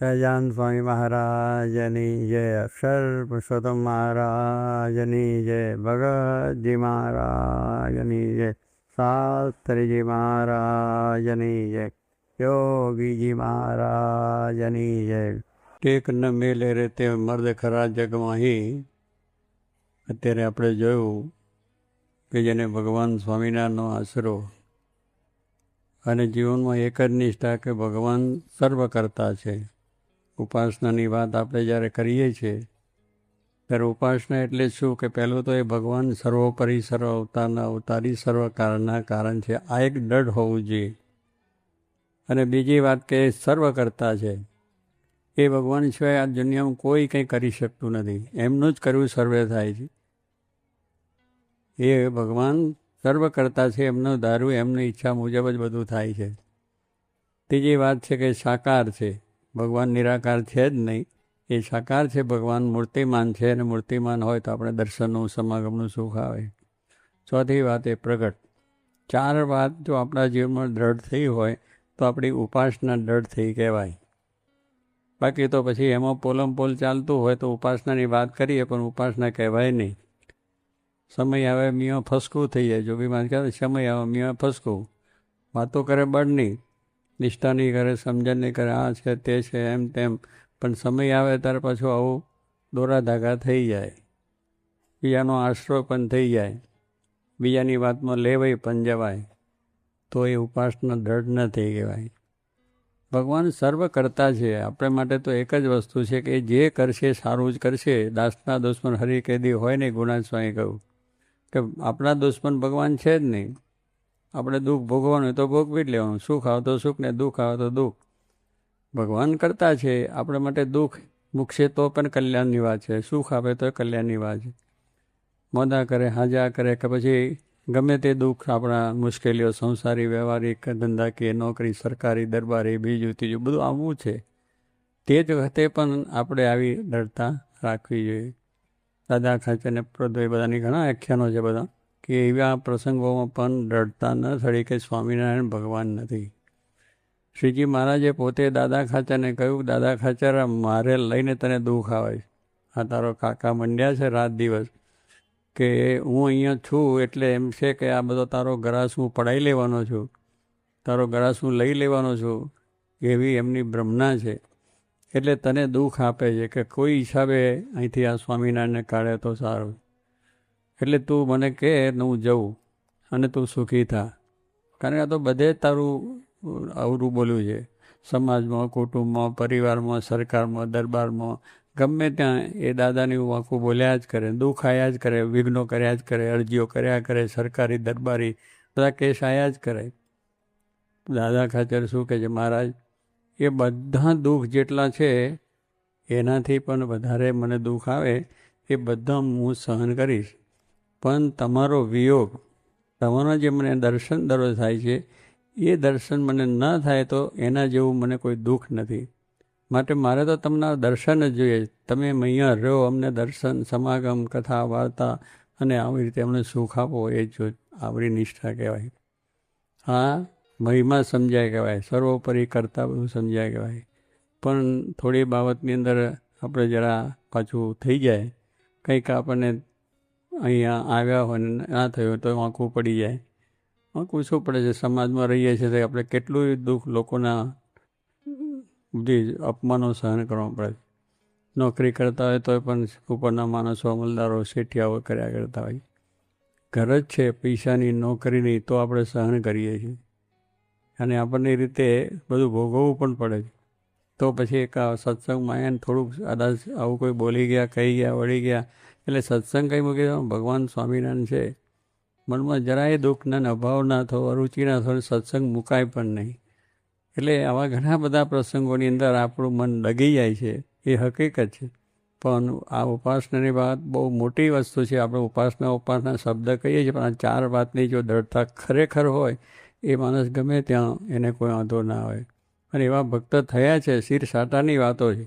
સહજાનંદ સ્વામી મહારાજની જય, અક્ષર પુરુષોત્તમ મહારાજની જય, ભગતજી મહારાજની જય, શાસ્ત્રીજી મહારાજની જય, યોગીજી મહારાજની જય. ટેક ન મેલે રે તે મર્દ ખરા જગમાં અત્યારે આપણે જોયું કે જેને ભગવાન સ્વામિનારાયણનો આશરો અને જીવનમાં એક જ નિષ્ઠા કે ભગવાન સર્વ કરતા છે. ઉપાસનાની વાત આપણે જ્યારે કરીએ છીએ ત્યારે ઉપાસના એટલે શું કે પહેલું તો એ ભગવાન સર્વોપરી સર્વ અવતારના અવતારી સર્વ કારણના કારણ છે, આ એક દૃઢ હોવું જોઈએ. અને બીજી વાત કે સર્વ કરતા છે, એ ભગવાન સિવાય આ દુનિયામાં કોઈ કંઈ કરી શકતું નથી, એમનું જ કરવું સર્વે થાય છે. એ ભગવાન સર્વ કરતા છે, એમનું ધારું એમની ઈચ્છા મુજબ જ બધું થાય છે. ત્રીજી વાત છે કે સાકાર છે, ભગવાન નિરાકાર છે જ નહીં, એ સાકાર છે. ભગવાન મૂર્તિમાન છે અને મૂર્તિમાન હોય તો આપણે દર્શનનું સમાગમનું સુખ આવે. ચોથી વાત એ પ્રગટ. ચાર વાત જો આપણા જીવનમાં દ્રઢ થઈ હોય તો આપણી ઉપાસના દ્રઢ થઈ કહેવાય. બાકી તો પછી એમાં પોલમ પોલ ચાલતું હોય તો ઉપાસનાની વાત કરીએ પણ ઉપાસના કહેવાય નહીં. સમય આવે મિયાં ફસકું થઈ જાય. જો બી મારે કહેવાય સમય આવે મિયાં ફસકું, વાતો કરે બળની, નિષ્ઠા નહીં કરે, સમજણ નહીં કરે, આ છે તે છે એમ તેમ, પણ સમય આવે ત્યારે પાછું આવું દોરા ધાગા થઈ જાય, બીજાનો આશરો પણ થઈ જાય, બીજાની વાતમાં લેવાય પણ જવાય, તો એ ઉપાસના દ્રઢ ન થઈ કહેવાય. ભગવાન સર્વ કરતા છે, આપણે માટે તો એક જ વસ્તુ છે કે જે કરશે સારું જ કરશે. દાસના દુશ્મન હરિ કેદી હોય નહીં, ગુણાજ સ્વામી કહ્યું કે આપણા દુશ્મન ભગવાન છે જ નહીં. આપણે દુઃખ ભોગવવાનું તો ભોગવી જ લેવાનું, સુખ આવે તો સુખ ને દુઃખ આવે તો દુઃખ. ભગવાન કરતા છે, આપણે માટે દુઃખ મૂકશે તો પણ કલ્યાણની વાત છે, સુખ આપે તો કલ્યાણની વાત છે. મોદા કરે, હાજા કરે કે પછી ગમે તે દુઃખ, આપણા મુશ્કેલીઓ સંસારી, વ્યવહારિક, ધંધાકીય, નોકરી, સરકારી, દરબારી, બીજું ત્રીજું બધું આવવું છે. તે જ વખતે પણ આપણે આવી દ્રઢતા રાખવી જોઈએ. દાદા ખાચરને પ્રદ્વય બધાની ઘણા આખ્યાનો છે બધા કે એવા પ્રસંગોમાં પણ દ્રઢતા ન થડી કે સ્વામિનારાયણ ભગવાન નથી. શ્રીજી મહારાજે પોતે દાદા ખાચરને કહ્યું, દાદા ખાચર મારે લઈને તને દુઃખ આવે છે, આ તારો કાકા મંડ્યા છે રાત દિવસ કે હું અહીંયા છું એટલે એમ છે કે આ બધો તારો ગ્રાસ હું પડાવી લેવાનો છું, તારો ગ્રાસ હું લઈ લેવાનો છું, એવી એમની બ્રહ્મણા છે. એટલે તને દુઃખ આપે છે કે કોઈ હિસાબે અહીંથી આ સ્વામિનારાયણને કાઢે તો સારું, એટલે તું મને કહે ને હું જઉં અને તું સુખી થા. કારણ કે આ તો બધે તારું અવરું બોલ્યું છે, સમાજમાં, કુટુંબમાં, પરિવારમાં, સરકારમાં, દરબારમાં, ગમે ત્યાં એ દાદાની વાંકું બોલ્યા જ કરે, દુઃખ આવ્યા જ કરે, વિઘ્નો કર્યા જ કરે, અરજીઓ કર્યા કરે, સરકારી દરબારી બધા કેસ આવ્યા જ કરે. દાદા ખાચર શું કહે છે, મહારાજ એ બધા દુઃખ જેટલા છે એનાથી પણ વધારે મને દુઃખ આવે એ બધા હું સહન કરીશ, પણ તમારો વિયોગ, તમારો જે મને દર્શન દરરોજ થાય છે એ દર્શન મને ન થાય તો એના જેવું મને કોઈ દુઃખ નથી. માટે મારે તો તમને દર્શન જ જોઈએ. તમે અહીંયા રહો, અમને દર્શન, સમાગમ, કથા, વાર્તા અને આવી રીતે અમને સુખ આપો, એ જ આવડી નિષ્ઠા કહેવાય. હા, મહિમા સમજાય કહેવાય, સર્વોપરી કરતાં બધું સમજાય કહેવાય. પણ થોડી બાબતની અંદર આપણે જરા પાછું થઈ જાય, કંઈક આપણને અહીંયા આવ્યા હોય ને ના થયું તો વાંકું પડી જાય. વાંકું શું પડે છે, સમાજમાં રહીએ છીએ તો આપણે કેટલું દુઃખ, લોકોના બધી અપમાનો સહન કરવા પડે. નોકરી કરતા હોય તો પણ ઉપરના માણસો, અમલદારો, શેઠિયાઓ કર્યા કરતા હોય. ઘર જ છે પૈસાની, નોકરીની, તો આપણે સહન કરીએ છીએ અને આપણને એ રીતે બધું ભોગવવું પણ પડે છે. તો પછી એક સત્સંગમાં આવીને થોડુંક કદાચ આવું કોઈ બોલી ગયા, કહી ગયા, વળી ગયા એટલે સત્સંગ કંઈ મૂકી દો, ભગવાન સ્વામિનારાયણ છે, મનમાં જરાય દુઃખ ના, અભાવ ના થવો, અરુચિ ના થવો, સત્સંગ મુકાય પણ નહીં. એટલે આવા ઘણા બધા પ્રસંગોની અંદર આપણું મન લગી જાય છે, એ હકીકત છે. પણ આ ઉપાસનાની વાત બહુ મોટી વસ્તુ છે. આપણે ઉપાસના શબ્દ કહીએ છીએ, પણ આ ચાર વાતની જો દ્રઢતા ખરેખર હોય એ માણસ ગમે ત્યાં એને કોઈ વાંધો ના આવે. અને એવા ભક્ત થયા છે, શિર સાટાની વાતો છે,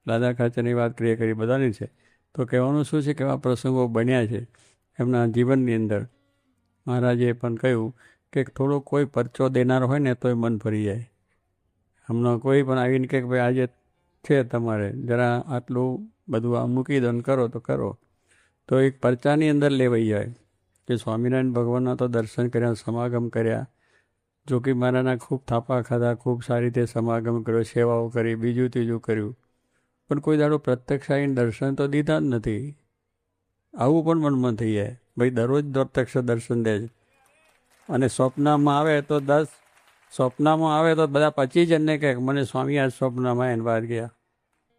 દાદા ખાચરની વાત કરી બધાની છે. તો કહેવાનું શું છે કે એવા પ્રસંગો બન્યા છે એમના જીવનની અંદર. મહારાજે પણ કહ્યું કે થોડો કોઈ પરચો દેનાર હોય ને તોય મન ભરી જાય. હમણાં કોઈ પણ આવીને કે ભાઈ આજે છે તમારે, જરા આટલું બધું આ મૂકી દો ને કરો તો કરો. તો એક પરચાની અંદર લેવાઈ જાય કે સ્વામિનારાયણ ભગવાનના તો દર્શન કર્યા, સમાગમ કર્યા, જોગી મહારાજના ખૂબ થાપા ખાધા, ખૂબ સારી રીતે સમાગમ કર્યો, સેવાઓ કરી, બીજું ત્રીજું કર્યું, પણ કોઈ દાડો પ્રત્યક્ષ આવીને દર્શન તો દીધા જ નથી. આવું પણ મનમાં થઈ જાય, ભાઈ દરરોજ પ્રત્યક્ષ દર્શન દે છે, અને સ્વપ્નમાં આવે તો સ્વપ્નમાં આવે તો બધા 25 જણને કહે મને સ્વામી આજ સ્વપ્નમાં એને બહાર ગયા,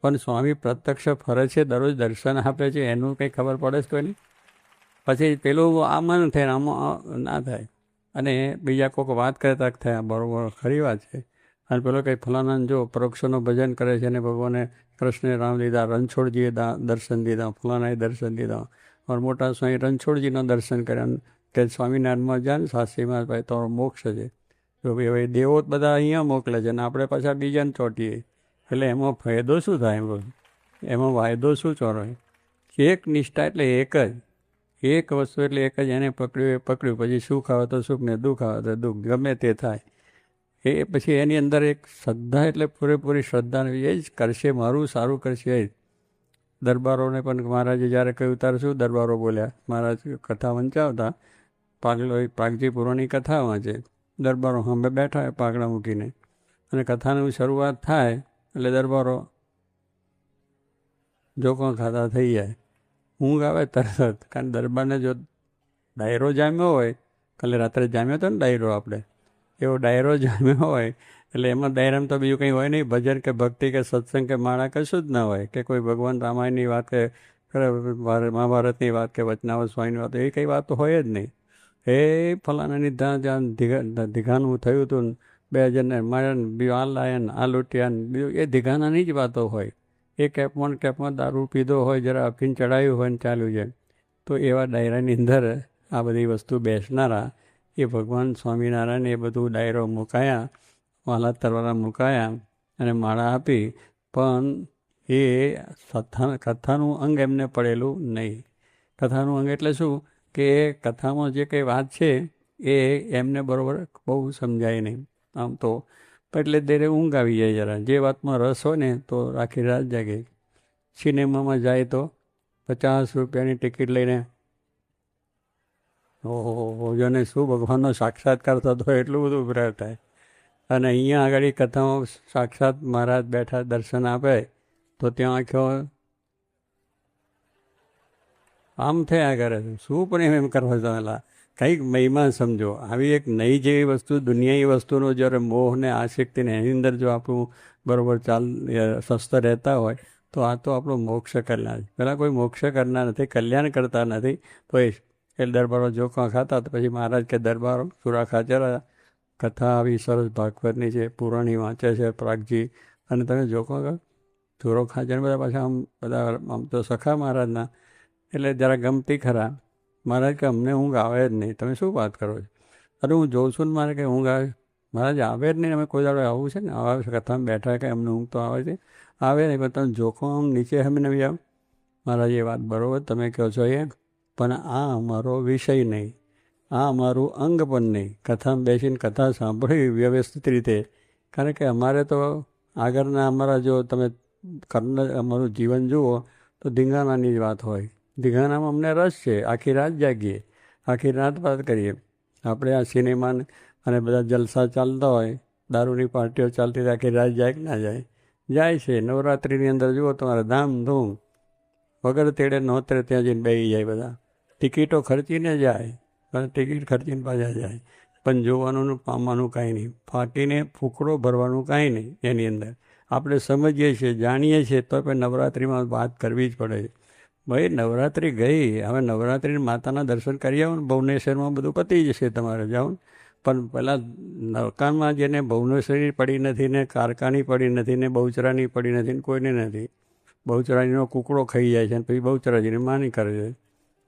પણ સ્વામી પ્રત્યક્ષ ફરે છે, દરરોજ દર્શન આપે છે, એનું કંઈ ખબર પડે છે કોઈને? પછી પેલું આમાં થાય આમાં ના થાય, અને બીજા કોઈક વાત કરતા થયા, બરાબર ખરી વાત છે, અને પેલો કંઈ ફલાણા જો પરોક્ષનું ભજન કરે છે અને ભગવાને કૃષ્ણે રામ લીધા, રણછોડજીએ દર્શન દીધા, ફલાણાએ દર્શન દીધા, और મોટા સ્વામી રણછોડજીના દર્શન કર્યા કે સ્વામિનારાયણમાં જાય ને સાસરીમાં ભાઈ તો મોક્ષ છે. તો ભાઈ દેવો બધા અહીંયા મોકલે છે ને આપણે પાછા બીજાને ચોંટીએ, એટલે એમાં ફાયદો શું થાય? એમાં વાયદો શું ચોરો? એક નિષ્ઠા એટલે એક વસ્તુ એટલે એક જ, એને પકડ્યું એ પકડ્યું, પછી સુખ આવે તો સુખ ને દુઃખ આવે તો દુઃખ, ગમે તે થાય. એ પછી એની અંદર એક શ્રદ્ધા, એટલે પૂરેપૂરી શ્રદ્ધા, એ જ કરશે, મારું સારું કરશે. એ જ દરબારોને પણ મહારાજે જ્યારે કહ્યું ત્યારે શું દરબારો બોલ્યા? મહારાજ કથા વંચાવતા, પાગજી પુરાણી કથા વાંચે, દરબારો સામે બેઠા હોય પાઘડા મૂકીને, અને કથાની શરૂઆત થાય એટલે દરબારો જોકો ખાતા થઈ જાય, ઊંઘ આવે તરત. કારણ દરબારને જો ડાયરો જામ્યો હોય, કાલે રાત્રે જામ્યો હતો ને ડાયરો આપણે, એવો ડાયરો જામ્યો હોય એટલે એમાં ડાયરામાં તો બીજું કંઈ હોય નહીં, ભજન કે ભક્તિ કે સત્સંગ કે માળા કશું જ ના હોય, કે કોઈ ભગવાન રામાયણની વાત કે મહાભારતની વાત કે વચનાવત સ્વામીની વાત, એ કંઈ વાત હોય જ નહીં. એ ફલાણાની ત્યાં ધીઘાનું થયું હતું ને 2 જણને માર્યા ને, બીજું આ લાયા ને, આ લૂંટ્યા ને, બીજું એ ધીઘાનાની જ વાતો હોય. એ કેપમાં દારૂ પીધો હોય, જરા અફીણ ચડાવ્યું હોય ને ચાલ્યું જાય. તો એવા ડાયરાની અંદર આ બધી વસ્તુ બેસનારા એ ભગવાન સ્વામિનારાયણ એ બધું ડાયરો મુકાયા, વાલા તરવાલા મુકાયા અને માળા આપી, પણ એ કથાનું અંગ એમને પડેલું નહીં. કથાનું અંગ એટલે શું કે કથામાં જે કંઈ વાત છે એ એમને બરાબર બહુ સમજાય નહીં. આમ તો એટલે દેરે ઊંઘ આવી જાય જરા. જે વાતમાં રસ હોય ને તો આખી રાત જાગે. સિનેમામાં જાય તો 50 રૂપિયાની ટિકિટ લઈને, ઓહો જેને શું ભગવાનનો સાક્ષાત્કાર થતો હોય એટલું બધું ઉભરાય થાય. અને અહીંયા આગળ કથામાં સાક્ષાત મહારાજ બેઠા દર્શન આપે તો ત્યાં આખો આમ થયા કરે છે, શું પણ એમ કરવા જવાલા, કંઈક મહિમા સમજો. આવી એક નહીં જેવી વસ્તુ, દુનિયાની વસ્તુનો જ્યારે મોહ ને આસક્તિને એની અંદર જો આપણું બરાબર સ્વસ્થ રહેતા હોય તો આ તો આપણો મોક્ષ કરનાર. પહેલાં કોઈ મોક્ષ કરનાર નથી, કલ્યાણ કરતા નથી. તો એ દરબારો જોખા ખાતા, તો પછી મહારાજ કે દરબારો સુરા ખાચરા, કથા આવી સરસ ભાગવતની છે, પુરાણી વાંચે છે પ્રાગજી, અને તમે જોખો સુરો ખાચર બધા પાછા આમ તો સખા મહારાજના, એટલે જરા ગમતી ખરા. મહારાજ કે અમને ઊંઘ આવે જ નહીં, તમે શું વાત કરો છો? અરે હું જોઉં છું ને મારે કે ઊંઘ આવે. મહારાજ આવે જ નહીં, અમે કોઈ દાડો આવું છે ને આવે કથામાં બેઠા કે અમને ઊંઘ તો આવે છે, આવે નહીં, પણ તમે જોખો આમ નીચે અમે નવી આવ. મહારાજ એ વાત બરાબર તમે કહો છો એ, પણ આ અમારો વિષય નહીં, આ અમારું અંગ પણ નહીં. કથામાં બેસીને કથા સાંભળવી વ્યવસ્થિત રીતે, કારણ કે અમારે તો આગળના અમારા જો તમે અમારું જીવન જુઓ તો ધીંગાણાની જ વાત હોય. ધીંગાણામાં અમને રસ છે, આખી રાત જાગીએ, આખી રાત વાત કરીએ. આપણે આ સિનેમા અને બધા જલસા ચાલતા હોય, દારૂની પાર્ટીઓ ચાલતી હોય, આખી રાત જાય કે ના જાય? જાય છે. નવરાત્રિની અંદર જુઓ તમારે ધામધૂમ વગર તેડે નોતરે ત્યાં જઈને બેસી જાય બધા, ટિકિટો ખર્ચીને જાય, અને ટિકિટ ખર્ચીને પાછા જાય, પણ જોવાનું પામવાનું કાંઈ નહીં, ફાટીને ફૂકડો ભરવાનું કાંઈ નહીં એની અંદર. આપણે સમજીએ છીએ, જાણીએ છીએ, તો પણ નવરાત્રિમાં વાત કરવી જ પડે. ભાઈ નવરાત્રિ ગઈ, હવે નવરાત્રિ માતાના દર્શન કરી આવો ને, ભુવનેશ્વરમાં બધું પતી જશે તમારે, જાઓ. પણ પહેલાં નરકામાં જેને ભુવનેશ્વરી પડી નથી ને કારકાની પડી નથી ને બહુચરાની પડી નથી ને કોઈને નથી, બહુચરાજીનો કૂકડો ખાઈ જાય છે અને પછી બહુચરાજીની માની કરે છે.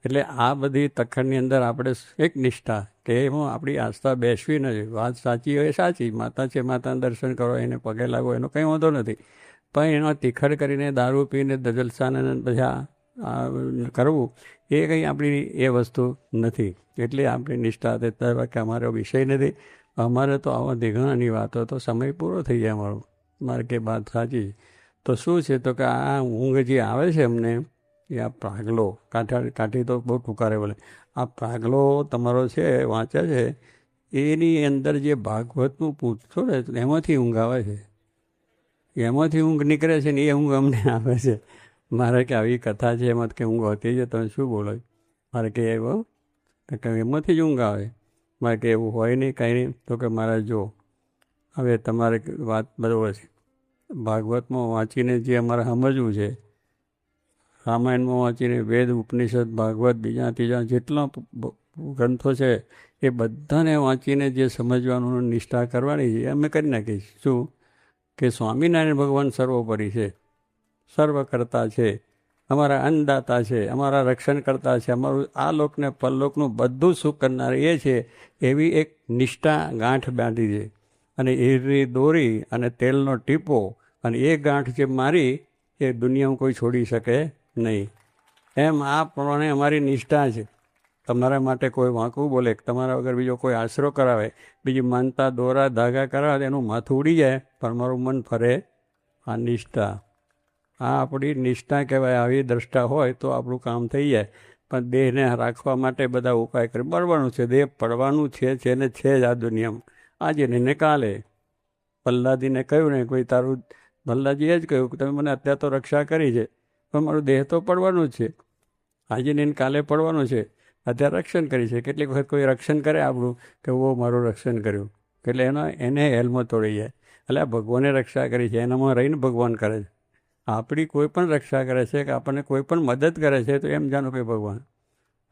એટલે આ બધી તખણની અંદર આપણે એક નિષ્ઠા કે એમાં આપણી આસ્થા બેસવી નથી. વાત સાચી હોય સાચી, માતા છે માતાના દર્શન કરો, એને પગે લાગો, એનો કંઈ વાંધો નથી, પણ એનો તિખડ કરીને દારૂ પીને દજલસાને પછી કરવું એ કંઈ આપણી એ વસ્તુ નથી. એટલે આપણી નિષ્ઠા તે કે અમારો વિષય નથી, અમારે તો આવા ધીઘાણાની વાતો તો સમય પૂરો થઈ જાય અમારો. મારે કે વાત સાચી. તો શું છે તો કે આ ઊંઘ જે આવે છે અમને એ આ પ્રાગલો કાઠી તો બહુ ટૂંકારે બોલે, આ પ્રાગલો તમારો છે વાંચે છે એની અંદર જે ભાગવતનું પૂછશો ને એમાંથી ઊંઘ આવે છે, એમાંથી ઊંઘ નીકળે છે ને એ ઊંઘ અમને આવે છે. મારે કે આવી કથા છે એમાં કે ઊંઘ હોતી છે, તમે શું બોલો? મારે કે એવો એમાંથી જ ઊંઘ આવે? મારે કે એવું હોય નહીં, કાંઈ નહીં. તો કે મારે જો હવે તમારે વાત બરાબર છે, ભાગવતમાં વાંચીને જે અમારે સમજવું છે, રામાયણમાં વાંચીને વેદ ઉપનિષદ ભાગવત બીજા ત્રીજા જેટલા ગ્રંથો છે એ બધાને વાંચીને જે સમજવાનું નિષ્ઠા કરવાની છે અમે કરી નાખીશ. શું કે સ્વામિનારાયણ ભગવાન સર્વોપરી છે, સર્વકર્તા છે, અમારા અન્નદાતા છે, અમારા રક્ષણકર્તા છે, અમારું આ લોકને પરલોકનું બધું સુખ કરનાર એ છે, એવી એક નિષ્ઠા ગાંઠ બાંધી છે. અને એરી દોરી અને તેલનો ટીપો અને એ ગાંઠ જે મારી એ દુનિયામાં કોઈ છોડી શકે નહીં. એમ આ પ્રમાણે અમારી નિષ્ઠા છે. તમારા માટે કોઈ વાંકું બોલે, તમારા વગર બીજો કોઈ આશરો કરાવે, બીજી માનતા દોરા ધાગા કરાવે એનું માથું ઉડી જાય, પણ મારું મન ફરે. આ નિષ્ઠા, આ આપણી નિષ્ઠા કહેવાય. આવી દ્રષ્ટા હોય તો આપણું કામ થઈ જાય. પણ દેહને રાખવા માટે બધા ઉપાય કરે. બળવાનું છે, દેહ પડવાનું છે ને છે જ આ દુનિયામાં, આજે નહીં ને કાલે. પ્રહલાદજીને કહ્યું ને કોઈ તારું, પ્રહલાદજીએ જ કહ્યું કે તમે મને અત્યારે તો રક્ષા કરી છે, પણ મારું દેહ તો પડવાનું જ છે, આજે નહીં કાલે પડવાનું છે. અત્યારે રક્ષણ કરી છે. કેટલીક વખત કોઈ રક્ષણ કરે આપણું કે ઓ મારું રક્ષણ કર્યું, એટલે એને હેલમાં તોડી જાય. એટલે આ ભગવાને રક્ષા કરી છે, એનામાં રહીને ભગવાન કરે છે. આપણી કોઈ પણ રક્ષા કરે છે કે આપણને કોઈ પણ મદદ કરે છે તો એમ જાણો કે ભગવાન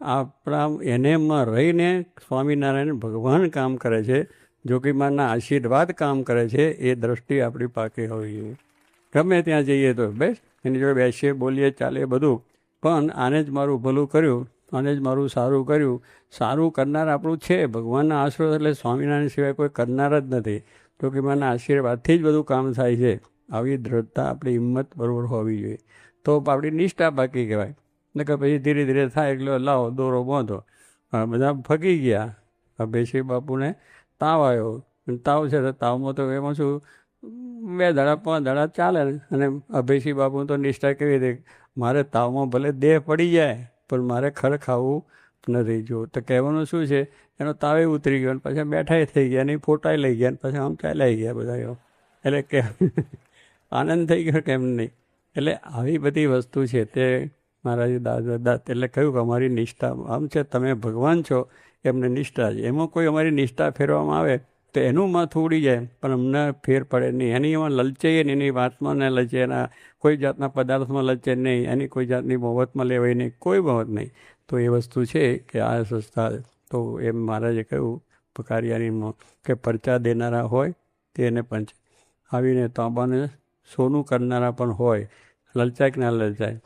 આપણા એનેમાં રહીને સ્વામિનારાયણ ભગવાન કામ કરે છે, જોગીમાના આશીર્વાદ કામ કરે છે. એ દ્રષ્ટિ આપણી પાકી હોવી જોઈએ. ગમે ત્યાં જઈએ તો બેસ એની જોડે બેસીએ, બોલીએ, ચાલીએ બધું, પણ આને જ મારું ભલું કર્યું, આને જ મારું સારું કર્યું. સારું કરનાર આપણું છે, ભગવાનના આશીર્વાદ, એટલે સ્વામિનારાયણ સિવાય કોઈ કરનાર જ નથી. જોગીમાના આશીર્વાદથી જ બધું કામ થાય છે. આવી દ્રઢતા, આપણી હિંમત બરોબર હોવી જોઈએ, તો આપણી નિષ્ઠા પાકી કહેવાય. ને કે પછી ધીરે ધીરે થાય એટલે લાવો દોરો બાંધો. બધા ફગી ગયા. અભયસિંહ બાપુને તાવ આવ્યો, તાવ છે તો તાવમાં તો એમાં શું 2 દાડા 5 દાડા ચાલે. અને અભયસિંહ બાપુ તો નિષ્ઠા કેવી હતી, મારે તાવમાં ભલે દેહ પડી જાય પણ મારે ખર ખાવું નથી. જો તો કહેવાનું શું છે, એનો તાવે ઉતરી ગયો, અને પછી બેઠાય થઈ ગયા, અને ફોટાએ લઈ ગયા, અને પછી આમ ચાલ્યા ગયા બધા. એટલે કે આનંદ થઈ ગયો કેમ નહીં. એટલે આવી બધી વસ્તુ છે તે મહારાજે દાદા એટલે કહ્યું કે અમારી નિષ્ઠા આમ છે, તમે ભગવાન છો એમને નિષ્ઠા છે. એમાં કોઈ અમારી નિષ્ઠા ફેરવામાં આવે તો એનું માથું ઉડી જાય, પણ અમને ફેર પડે નહીં. એની એમાં લલચાઈએ ને, એની વાતમાં ન લલચે, એના કોઈ જાતના પદાર્થમાં લલચે નહીં, એની કોઈ જાતની મોહબતમાં લેવાય નહીં, કોઈ બાબત નહીં. તો એ વસ્તુ છે કે આ સંસ્થા, તો એમ મહારાજે કહ્યું પકારિયાનીમાં કે પરચા દેનારા હોય તેને પંચ, આવીને તાંબાને સોનું કરનારા પણ હોય. લલચાય કે ના લલચાય?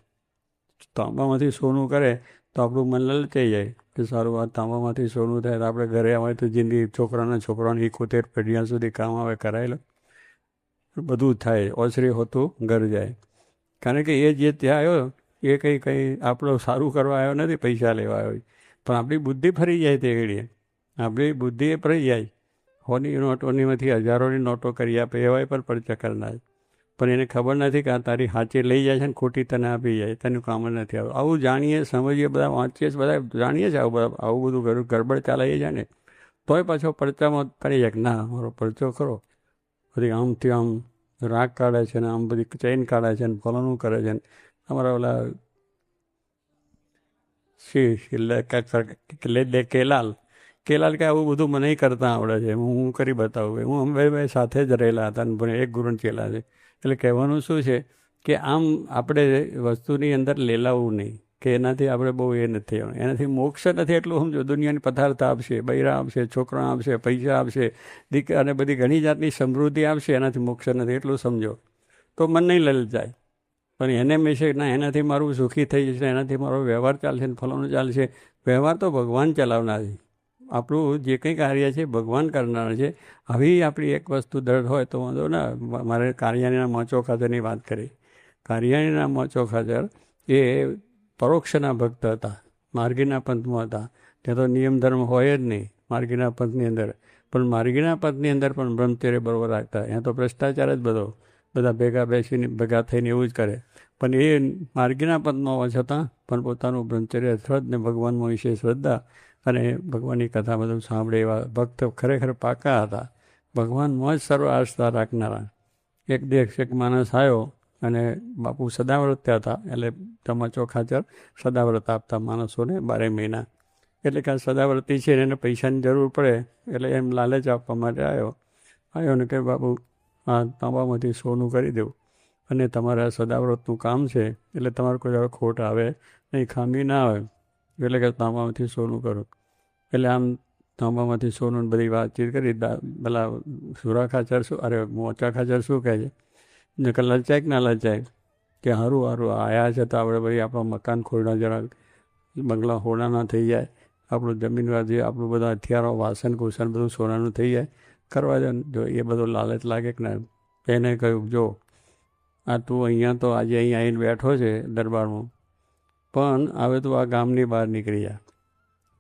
તાંબામાંથી સોનું કરે તો આપણું મન લલચાઈ જાય કે સારું આ તાંબામાંથી સોનું થાય તો આપણે ઘરે આવે તો જિંદગી છોકરાને 71 પેઢીਆਂ સુધી કામ આવે, કરાયેલું બધું થાય, ઓસરી હોતું ઘર જાય. કારણ કે એ જે ત્યાં આવ્યો એ કંઈ આપણું સારું કરવા આવ્યો નથી, પૈસા લેવા આવ્યો. પણ આપણી બુદ્ધિ ફરી જાય તે ઘડીએ, આપણી બુદ્ધિ એ ફરી જાય. 100ની નોટોનીમાંથી હજારોની નોટો કરી આપે એવાય પણ પરચા કરનાર. પણ એને ખબર નથી કે આ તારી સાચી લઈ જાય છે ને ખોટી તને આપી જાય, તેનું કામ જ નથી આવતું. આવું જાણીએ, સમજીએ, બધા વાંચીએ, બધા જાણીએ છીએ આવું બધું ગડબડ ચાલાઈએ જાય ને, તોય પાછો પરચામાં કરી જાય કે ના મારો પરચો ખરો. બધી આમથી આમ રાગ કાઢે છે ને, આમ બધી ચેન કાઢે છે ને, ફલાણું કરે છે ને. અમારા ઓલા કેલાલ કે આવું બધું મને કરતા આવડે છે, હું કરી બતાવું. હું અમે સાથે જ રહેલા હતા ને એક ગુરુ ચેલા છે. એટલે કહેવાનું શું છે કે આમ આપણે વસ્તુની અંદર લેલાવું નહીં, કે એનાથી આપણે બહુ એ નથી, એનાથી મોક્ષ નથી એટલું સમજો. દુનિયાની પદાર્થ આપશે, બૈરા આપશે, છોકરા આપશે, પૈસા આપશે, દીકરા અને બધી ઘણી જાતની સમૃદ્ધિ આપશે, એનાથી મોક્ષ નથી એટલું સમજો તો મન નહીં લલચાય. પણ એને મેશે ના એનાથી મારું સુખી થઈ જશે, એનાથી મારો વ્યવહાર ચાલશે ને ફલાણું ચાલશે. વ્યવહાર તો ભગવાન ચલાવનાર છે, આપણું જે કંઈ કાર્ય છે ભગવાન કરનાર છે. આવી આપણી એક વસ્તુ દૃઢ હોય તો વાંધો ના. મારે કારિયાણીના મોચો ખાતરની વાત કરી. કારિયાણીના મોચો ખાતર એ પરોક્ષના ભક્ત હતા, માર્ગીના પંથમાં હતા. ત્યાં તો નિયમ ધર્મ હોય જ નહીં માર્ગીના પંથની અંદર. પણ માર્ગીના પંથની અંદર પણ બ્રહ્મચર્ય બરોબર રાખતા. ત્યાં તો ભ્રષ્ટાચાર જ બધો. બધા ભેગા થઈને એવું જ કરે. પણ એ માર્ગીના પદમાં હોવા છતાં પણ પોતાનું બ્રહ્મચર્ય શ્રદ્ધ ને ભગવાનમાં વિશે શ્રદ્ધા અને ભગવાનની કથા બધું સાંભળે એવા ભક્ત ખરેખર પાકા હતા. ભગવાનમાં જ સર્વ આસ્થા રાખનારા. એક દિવસ એક માણસ આવ્યો અને બાપુ સદાવ્રત હતા, એટલે તમાચો ખાચર સદાવ્રત આપતા માણસોને 12 મહિના. એટલે કે સદાવ્રતી છે એને પૈસાની જરૂર પડે એટલે એમ લાલચ આપવા માટે આવ્યો ને કે બાપુ આ તાંબામાંથી સોનું કરી દઉં અને તમારા સદાવ્રતનું કામ છે એટલે તમારે કોઈ ખોટ આવે નહીં, ખામી ના આવે, એટલે કે તાંબામાંથી સોનું કરો. એટલે આમ તાંબામાંથી સોનું બધી વાતચીત કરી. પેલા સુરા ખાચર મોચા ખાચર શું કહે છે ને કે લલચાય કે ના લલચાય કે સારું આવ્યા છે તો આપણે ભાઈ આપણું મકાન ખોરડા જરા બંગલા હોડા ના થઈ જાય, આપણું જમીનવાદી આપણું બધા હથિયારો વાસણ કુસણ બધું સોનાનું થઈ જાય, કરવા દે. જો એ બધો લાલચ લાગે કે ના. એને કહ્યું જો આ તું અહીંયા તો આજે અહીં આવીને બેઠો છે દરબારમાં, પણ હવે તું આ ગામની બહાર નીકળી જા.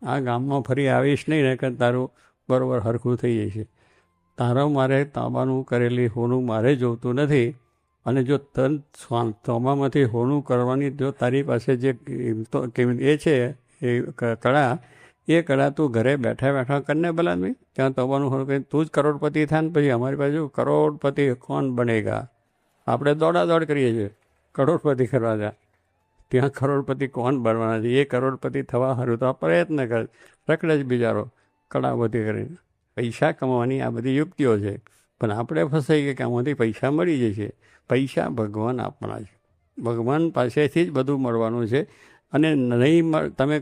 આ ગામમાં ફરી આવીશ નહીં ને કે તારું બરાબર હરખું થઈ જશે. તારા મારે તાંબાનું કરેલી હોનું મારે જોતું નથી. અને જો તન તાંબામાંથી હોનું કરવાની જો તારી પાસે જે એ છે એ કળા, એ કળા તું ઘરે બેઠા કરીને ભલા ત્યાં તાંબાનું હોનું કરી તું જ કરોડપતિ થાય ને પછી અમારી પાસે કરોડપતિ કોણ બનેગા. આપણે દોડાદોડ કરીએ છીએ કરોડપતિ કરવા જા, ત્યાં કરોડપતિ કોણ બનવાના છે? એ કરોડપતિ થવા સારું તો આ પ્રયત્ન કર. રખડે જ બિચારો કળાવતી કરીને. પૈસા કમાવાની આ બધી યુક્તિઓ છે, પણ આપણે ફસાઈ ગયા કે આમાંથી પૈસા મળી જશે. પૈસા ભગવાન આપવાના છે, ભગવાન પાસેથી જ બધું મળવાનું છે. અને નહીં તમે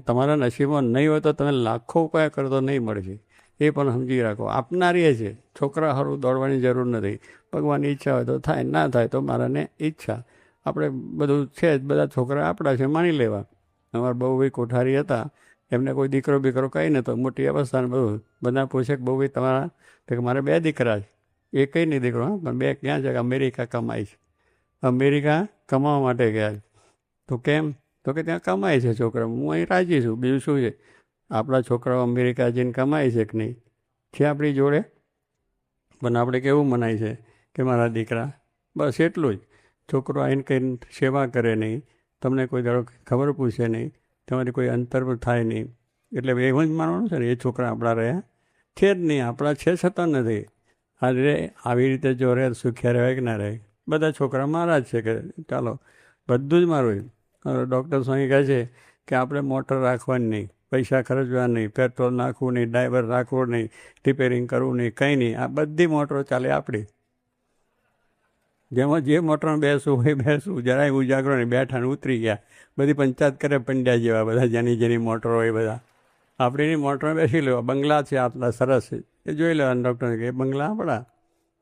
તમારા નસીબમાં નહીં હોય તો તમે લાખો ઉપાય કરો તો નહીં મળશે, એ પણ સમજી રાખો. આપનારી છે, છોકરા સારું દોડવાની જરૂર નથી. ભગવાનની ઈચ્છા હોય તો થાય, ના થાય તો મારાને ઈચ્છા. આપણે બધું છે જ, બધા છોકરા આપણા છે માની લેવા. અમારા બહુભાઈ કોઠારી હતા, એમને કોઈ દીકરો બીકરો કંઈ નહોતો, મોટી અવસ્થાને બધું. બધા પૂછે કે બહુભાઈ તમારા? તો કે મારે 2 દીકરા છે. એ કંઈ નહીં દીકરો, પણ 2 ક્યાં છે? અમેરિકા કમાય છે. અમેરિકા કમાવા માટે ગયા છે. તો કેમ? તો કે ત્યાં કમાય છે છોકરા, હું અહીં રાજી છું, બીજું શું છે? આપણા છોકરાઓ અમેરિકા જઈને કમાય છે કે નહીં? છે આપણી જોડે. પણ આપણે કેવું મનાય છે કે મારા દીકરા, બસ એટલું જ. છોકરો આવીને કંઈ સેવા કરે નહીં, તમને કોઈ દાડો ખબર પૂછે નહીં, તમારી કોઈ અંતર થાય નહીં, એટલે એવું જ માનવાનું છે ને એ છોકરા આપણા રહ્યા છે જ નહીં. આપણા છે છતાં નથી. આજે આવી રીતે જો રહે સુખ્યા રહે કે ના રહે? બધા છોકરા મારા જ છે કે ચાલો બધું જ મારું. ડૉક્ટર સ્વામી કહે છે કે આપણે મોટર રાખવાની નહીં, પૈસા ખર્ચવા નહીં, પેટ્રોલ નાખવું નહીં, ડ્રાઈવર રાખવો નહીં, રિપેરિંગ કરવું નહીં, કંઈ નહીં. આ બધી મોટરો ચાલે આપણી. જેમાં જે મોટરમાં બેસવું હોય બેસવું, જરાય ઉજાગરો નહીં, બેઠા ને ઉતરી ગયા. બધી પંચાયત કરે પંડ્યા જેવા બધા, જેની મોટરો હોય બધા. આપણીની મોટરમાં બેસી લેવા. બંગલા છે આટલા સરસ છે એ જોઈ લેવાના. ડૉક્ટરને કે બંગલા આપણા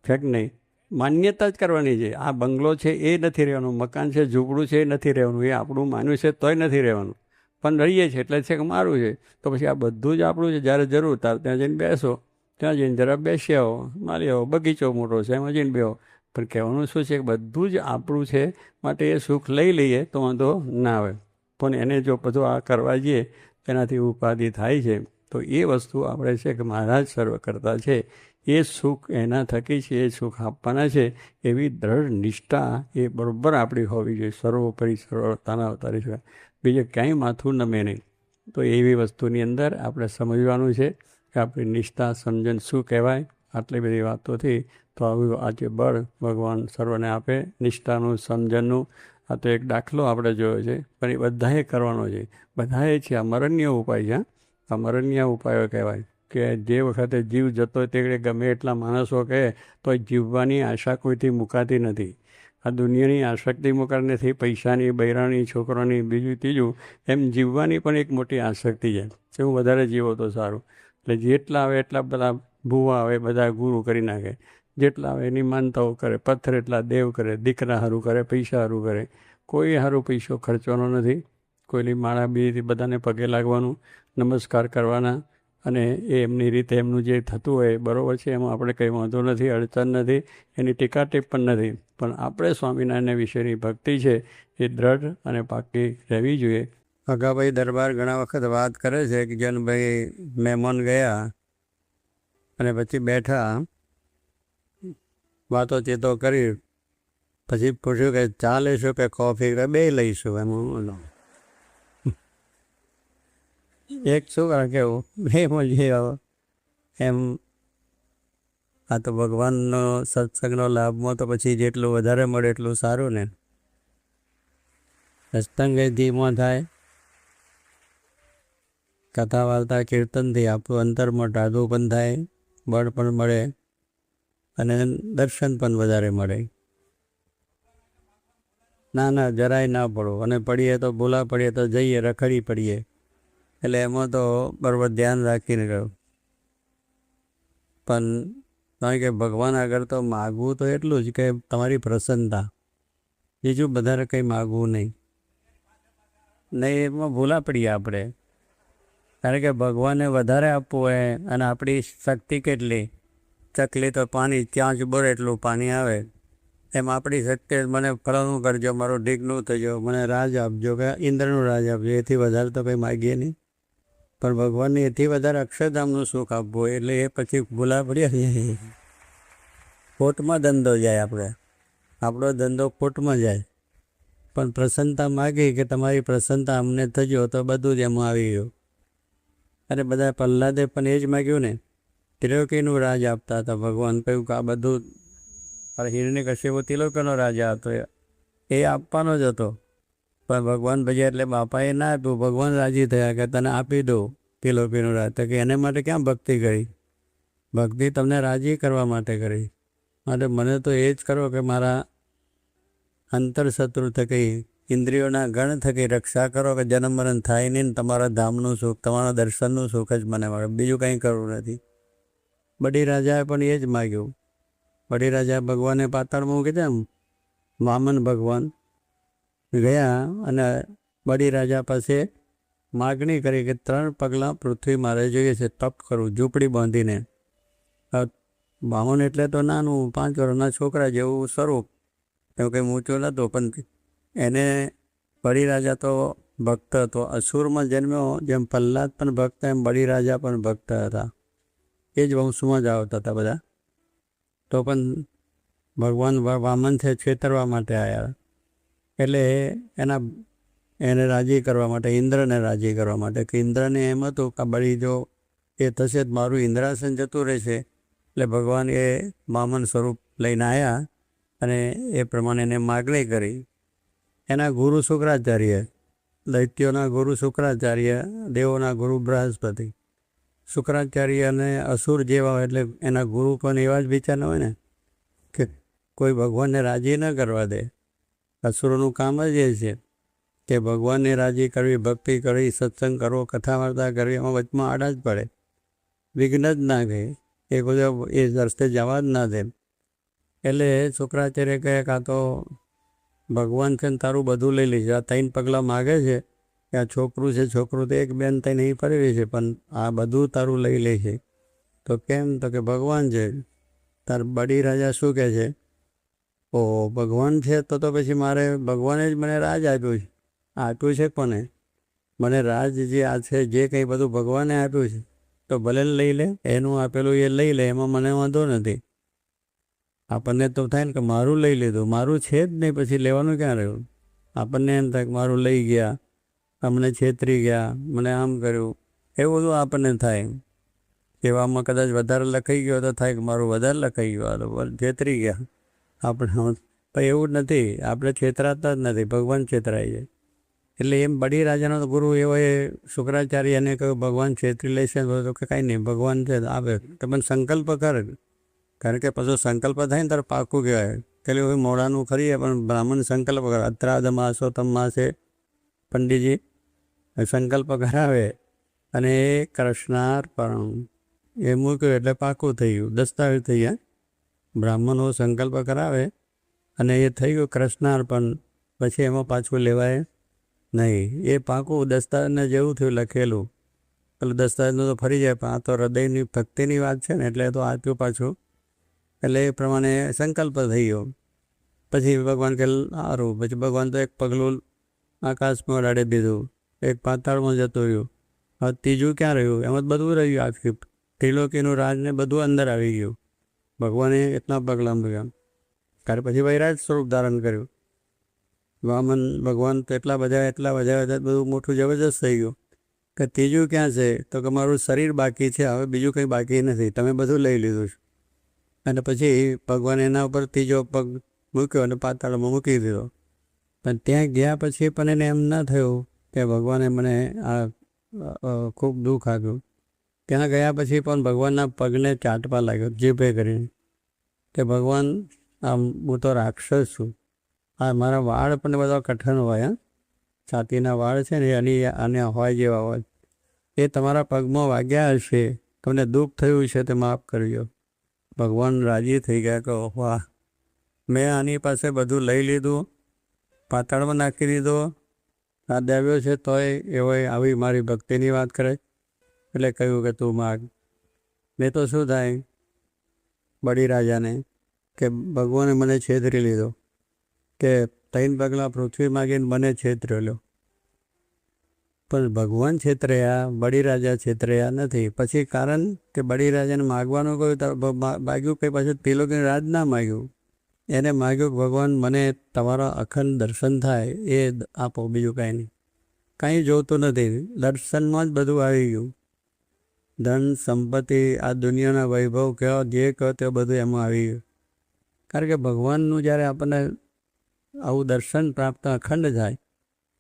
છે કે નહીં? માન્યતા જ કરવાની છે. આ બંગલો છે એ નથી રહેવાનું, મકાન છે ઝૂંપડું છે એ નથી રહેવાનું, એ આપણું માન્યું છે તોય નથી રહેવાનું, પણ રહીએ છીએ એટલે છે કે મારું છે. તો પછી આ બધું જ આપણું છે. જ્યારે જરૂર તાર ત્યાં જઈને બેસો, ત્યાં જઈને જરા બેસી આવો, મારી આવો. બગીચો મોટો છે એમાં જઈને બેહો. પણ કહેવાનું શું છે કે બધું જ આપણું છે, માટે એ સુખ લઈ લઈએ તો વાંધો ના આવે. પણ એને જો બધું આ કરવા જઈએ એનાથી ઉપાધિ થાય છે. તો એ વસ્તુ આપણે છે કે મહારાજ સર્વ કરતા છે, એ સુખ એના થકી છે, એ સુખ આપવાના છે. એવી દ્રઢ નિષ્ઠા એ બરાબર આપણી હોવી જોઈએ. સર્વોપરી સર્વતાના અવતારી છે, બીજે ક્યાંય માથું નમે નહીં. તો એવી વસ્તુની અંદર આપણે સમજવાનું છે કે આપણી નિષ્ઠા સમજણ શું કહેવાય. આટલી બધી વાતોથી તો આવ્યું આજે બળ ભગવાન સર્વને આપે નિષ્ઠાનું, સમજણનું. આ તો એક દાખલો આપણે જોયો છે, પણ એ બધાએ કરવાનો છે. બધાએ છે. આ મરણ્ય ઉપાય છે. આ મરણ્ય ઉપાયો કહેવાય કે જે વખતે જીવ જતો તે ગમે એટલા માણસો કહે તો જીવવાની આશા કોઈથી મુકાતી નથી. આ દુનિયાની આસક્તિ મુકાતી નથી. પૈસાની, બૈરાની, છોકરાની, બીજું ત્રીજું, એમ જીવવાની પણ એક મોટી આસક્તિ છે કે હું વધારે જીવો તો સારું. એટલે જેટલા આવે એટલા બધા ભૂવા આવે, બધા ગુરુ કરી નાખે. જેટલા આવે એની માનતાઓ કરે, પથ્થર એટલા દેવ કરે, દીકરા સારું કરે, પૈસા સારું કરે. કોઈ સારું પૈસો ખર્ચવાનો નથી. કોઈની માળા બીજી બધાને પગે લાગવાનું, નમસ્કાર કરવાના, અને એ એમની રીતે એમનું જે થતું હોય બરાબર છે, એમાં આપણે કંઈ વાંધો નથી, અડચણ નથી, એની ટીકા ટિપ્પણ નથી. પણ આપણે સ્વામિનારાયણ વિશેની ભક્તિ છે એ દ્રઢ અને પાકી રહેવી જોઈએ. અગાભાઈ દરબાર ઘણા વખત વાત કરે છે કે જનભાઈ મહેમાન ગયા અને પછી બેઠા, વાતો ચેતો કરી, પછી પૂછ્યું કે ચા લઈશું કે કોફી, કે બે લઈશું. એમ એક શું કરે કેવું એમાં જે એમ. આ તો ભગવાનનો સત્સંગનો લાભમાં તો પછી જેટલું વધારે મળે એટલું સારું ને. સત્સંગ ધીમો થાય, કથા વાર્તા કીર્તનથી આપણું અંતરમાં ટાઢું પણ થાય, બળ પણ મળે અને દર્શન પણ વધારે મળે. ના જરાય ના પડો, અને પડીએ તો ભૂલા પડીએ તો જઈએ રખડી પડીએ. એટલે એમાં તો બરાબર ધ્યાન રાખીને ગયો. પણ કારણ કે ભગવાન આગળ તો માગવું તો એટલું જ કે તમારી પ્રસન્નતા, બીજું વધારે કંઈ માગવું નહીં. એમાં ભૂલા પડીએ આપણે, કારણ કે ભગવાનને વધારે આપવું હોય અને આપણી શક્તિ કેટલી, ચકલી તો પાણી ત્યાં જ બોરે એટલું પાણી આવે. એમ આપણી શક્તિ મને ફળનું કરજો, મારું ઢીકનું થજો, મને રાજ આપજો કે ઇન્દ્રનું રાજ આપજો, એથી વધારે તો કંઈ માગીએ નહીં. પણ ભગવાનને એથી વધારે અક્ષરધામનું સુખ આપવું હોય એટલે એ પછી ભૂલા પડ્યા, ખોટમાં ધંધો જાય. આપણો ધંધો ખોટમાં જાય. પણ પ્રસન્નતા માગી કે તમારી પ્રસન્નતા અમને થજો, તો બધું જ એમાં આવી ગયું. અરે બધા પ્રહલાદે પણ એ જ માગ્યું ને, ત્રિલોકીનું રાજ આપતા હતા. ભગવાન કહ્યું કે આ બધું હિરણ્યકશ્યપ ત્રિલોકીનો રાજા હતો, એ આપવાનો જ હતો. પણ ભગવાન ભજ્યા એટલે બાપાએ ના આપ્યું. ભગવાન રાજી થયા કે તને આપી દો ત્રિલોકીનું રાજ. તો કે એને માટે ક્યાં ભક્તિ કરી? ભક્તિ તમને રાજી કરવા માટે કરી. માટે મને તો એ જ કરો કે મારા અંતરશત્રુ થકી, ઇન્દ્રિયોના ગણ થકી રક્ષા કરો કે જન્મ મરણ થાય નહીં, તમારા ધામનું સુખ, તમારા દર્શનનું સુખ જ મને મળે, બીજું કંઈ કરવું નથી. બડી રાજાએ પણ એ જ માગ્યું. બડી રાજા ભગવાને પાતાળ મૂકી દે. વામન ભગવાન ગયા અને બડી રાજા પાસે માગણી કરી કે 3 પગલાં પૃથ્વી મારે જોઈએ છે, તપ કરું, ઝૂંપડી બાંધીને. વામન એટલે તો નાનું 5 વર્ષના છોકરા જેવું સ્વરૂપ, એવું કંઈ ઊંચું નહોતું. પણ એને બડી રાજા તો ભક્ત હતો, અસુરમાં જન્મ્યો. જેમ પ્રહલાદ પણ ભક્ત, એમ બડી રાજા પણ ભક્ત હતા. એ જ વંશમાં જ આવતા હતા બધા. તો પણ ભગવાન વામન છે છેતરવા માટે આવ્યા. એટલે એને રાજી કરવા માટે, ઇન્દ્રને રાજી કરવા માટે, કે ઇન્દ્રને એમ હતું કે બળી જો એ થશે તો મારું ઇન્દ્રાસન જતું રહેશે. એટલે ભગવાન એ વામન સ્વરૂપ લઈને આવ્યા અને એ પ્રમાણે એને માગણી કરી. એના ગુરુ શુક્રાચાર્ય, દૈત્યોના ગુરુ શુક્રાચાર્ય, દેવોના ગુરુ બૃહસ્પતિ. શુક્રાચાર્ય અને અસુર જેવા હોય એટલે એના ગુરુ પણ એવા જ વિચારના હોય ને, કે કોઈ ભગવાનને રાજી ન કરવા દે. અસુરોનું કામ જ એ છે કે ભગવાનને રાજી કરવી, ભક્તિ કરવી, સત્સંગ કરવો, કથા વાર્તા કરવી, એમાં વચમાં આડા જ પડે, વિઘ્ન જ ના કહે, એ બધા એ રસ્તે જવા જ ના દે. એટલે શુક્રાચાર્ય કહે કે આ તો ભગવાન છે ને તારું બધું લઈ લઈશ. આ 3 પગલાં માગે છે કે આ છોકરું છે, છોકરું તો એક બેન તઈ નહીં પરવી છે, પણ આ બધું તારું લઈ લે છે. તો કેમ? તો કે ભગવાન છે. તાર બડી રાજા શું કહે છે? ઓ ભગવાન છે તો પછી મારે, ભગવાને જ મને રાજ આપ્યું છે. આપ્યું છે કોને? મને રાજ જે આ છે, જે કંઈ બધું ભગવાને આપ્યું છે, તો ભલે લઈ લે, એનું આપેલું એ લઈ લે, એમાં મને વાંધો નથી. આપણને તો થાય ને કે મારું લઈ લીધું, મારું છે જ નહીં, પછી લેવાનું ક્યાં રહ્યું? આપણને એમ થાય કે મારું લઈ ગયા, અમને છેતરી ગયા, મને આમ કર્યું, એવું બધું આપણને થાય. એવામાં કદાચ વધારે લખાઈ ગયો તો થાય કે મારું વધારે લખાઈ ગયું, છેતરી ગયા આપણે. પણ એવું જ નથી, આપણે છેતરાતા જ નથી, ભગવાન છેતરાય છે. એટલે એમ બડી રાજાનો ગુરુ એવો એ શુક્રાચાર્યને કહ્યું ભગવાન છેતરી લેશે તો કે કાંઈ નહીં, ભગવાન છે આવે, તમે સંકલ્પ કર. કારણ કે પછી સંકલ્પ થાય ને ત્યારે પાકું કહેવાય. પેલું હવે મોડાનું ખરીએ, પણ બ્રાહ્મણ સંકલ્પ કરે. અત્રાદ માસોત્તમ માસે પંડિતજી સંકલ્પ કરાવે અને એ કૃષ્ણાર્પણમ એ મૂક્યું એટલે પાકું થઈ ગયું, દસ્તાવેજ થઈ ગયા. બ્રાહ્મણો સંકલ્પ કરાવે અને એ થઈ ગયું કૃષ્ણાર્પણ. પછી એમાં પાછું લેવાય નહીં, એ પાકું દસ્તાવેજને જેવું થયું લખેલું. પેલું દસ્તાવેજનું તો ફરી જાય, પણ આ તો હૃદયની ભક્તિની વાત છે ને, એટલે તો આપ્યું પાછું. એટલે એ પ્રમાણે સંકલ્પ થઈ ગયો. પછી ભગવાન કે સારું. પછી ભગવાન તો એક પગલું આકાશમાં અડાડી દીધું, એક પાતાળમાં જતું રહ્યું. હવે ત્રીજું ક્યાં રહ્યું? એમાં બધું રહ્યું. આખી ત્રિલોકીનું રાજને બધું અંદર આવી ગયું. ભગવાને એટલા પગલાં મૂક્યા. કારણ પછી વૈરાજ સ્વરૂપ ધારણ કર્યું. વામન ભગવાન તો એટલા બધા બધું મોટું જબરજસ્ત થઈ ગયું કે ત્રીજું ક્યાં છે? તો કે મારું શરીર બાકી છે, હવે બીજું કંઈ બાકી નથી, તમે બધું લઈ લીધું છે. અને પછી ભગવાન એના ઉપર ત્રીજો પગ મૂક્યો અને પાતાળમાં મૂકી દીધો. પણ ત્યાં ગયા પછી પણ એને એમ ન થયું કે ભગવાને મને આ ખૂબ દુઃખ આપ્યું. ત્યાં ગયા પછી પણ ભગવાનના પગને ચાટવા લાગ્યો જીભે કરીને કે ભગવાન હું તો રાક્ષસ છું, આ મારા વાળ પણ બધા કઠણ હોય, છાતીના વાળ છે ને આને હોય જેવા હોય, એ તમારા પગમાં વાગ્યા હશે, તમને દુઃખ થયું છે તે માફ કરજો. ભગવાન રાજી થઈ ગયા કે વાહ, મેં આની પાસે બધું લઈ લીધું, પાતાળમાં નાખી દીધો, આ દેવ્યો છે તોય એવો આવી મારી ભક્તિની વાત કરે. એટલે કહ્યું કે તું માગ. મેં તો શું થાય બળી રાજાને કે ભગવાને મને છેતરી લીધો, કે 3 પગલાં પૃથ્વી માગીને મને છેતરેલો. પણ ભગવાન છેતર્યા, બળી રાજા છેતર્યા નથી. પછી કારણ કે બળી રાજાને માગવાનું કહ્યું, માગ્યું કંઈ પાછું ત્રિલોકીનું રાજ ના માગ્યું, એને માગ્યું કે ભગવાન મને તમારા અખંડ દર્શન થાય એ આપો, બીજું કાંઈ નહીં, કાંઈ જોતું નથી, દર્શનમાં જ બધું આવી ગયું. ધન સંપત્તિ, આ દુનિયાના વૈભવ કહો, જે કહો તે બધું એમાં આવી ગયું. કારણ કે ભગવાનનું જ્યારે આપણને આવું દર્શન પ્રાપ્ત અખંડ થાય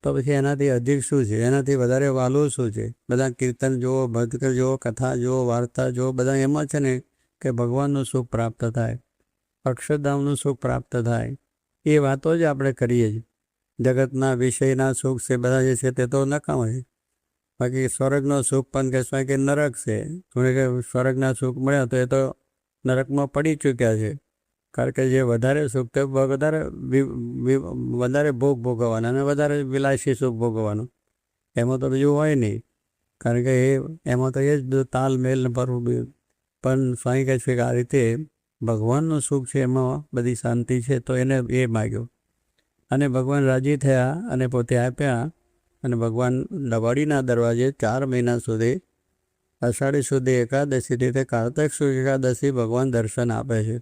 તો પછી એનાથી અધિક શું છે, એનાથી વધારે વાલું શું છે? બધા કીર્તન જુઓ, ભક્ત જુઓ, કથા જુઓ, વાર્તા જુઓ, બધા એમાં છે ને કે ભગવાનનું સુખ પ્રાપ્ત થાય, અક્ષરધામનું સુખ પ્રાપ્ત થાય. એ વાતો જ આપણે કરીએ છીએ. જગતના વિષયના સુખ છે બધા જે છે તે તો નકામા છે. બાકી સ્વર્ગનો સુખ પણ કહેવાય કે નરક છે. કે સ્વર્ગના સુખ મળ્યા તો એ તો નરકમાં પડી ચૂક્યા છે. કારણ કે જે વધારે સુખ તે વધારે ભોગ ભોગવવાના અને વધારે વિલાસી સુખ ભોગવવાનું, એમાં તો બીજું હોય નહીં. કારણ કે એમાં તો એ જ બધું તાલમેલ પરવું. પણ સ્વામી કહે છે કે આ રીતે ભગવાનનું સુખ છે, એમાં બધી શાંતિ છે, તો એને એ માગ્યો અને ભગવાન રાજી થયા અને પોતે આપ્યા. અને ભગવાન લવાડીના દરવાજે 4 મહિના સુધી, અષાઢી સુધી એકાદશીથી તે કારતક સુદ એકાદશી ભગવાન દર્શન આપે છે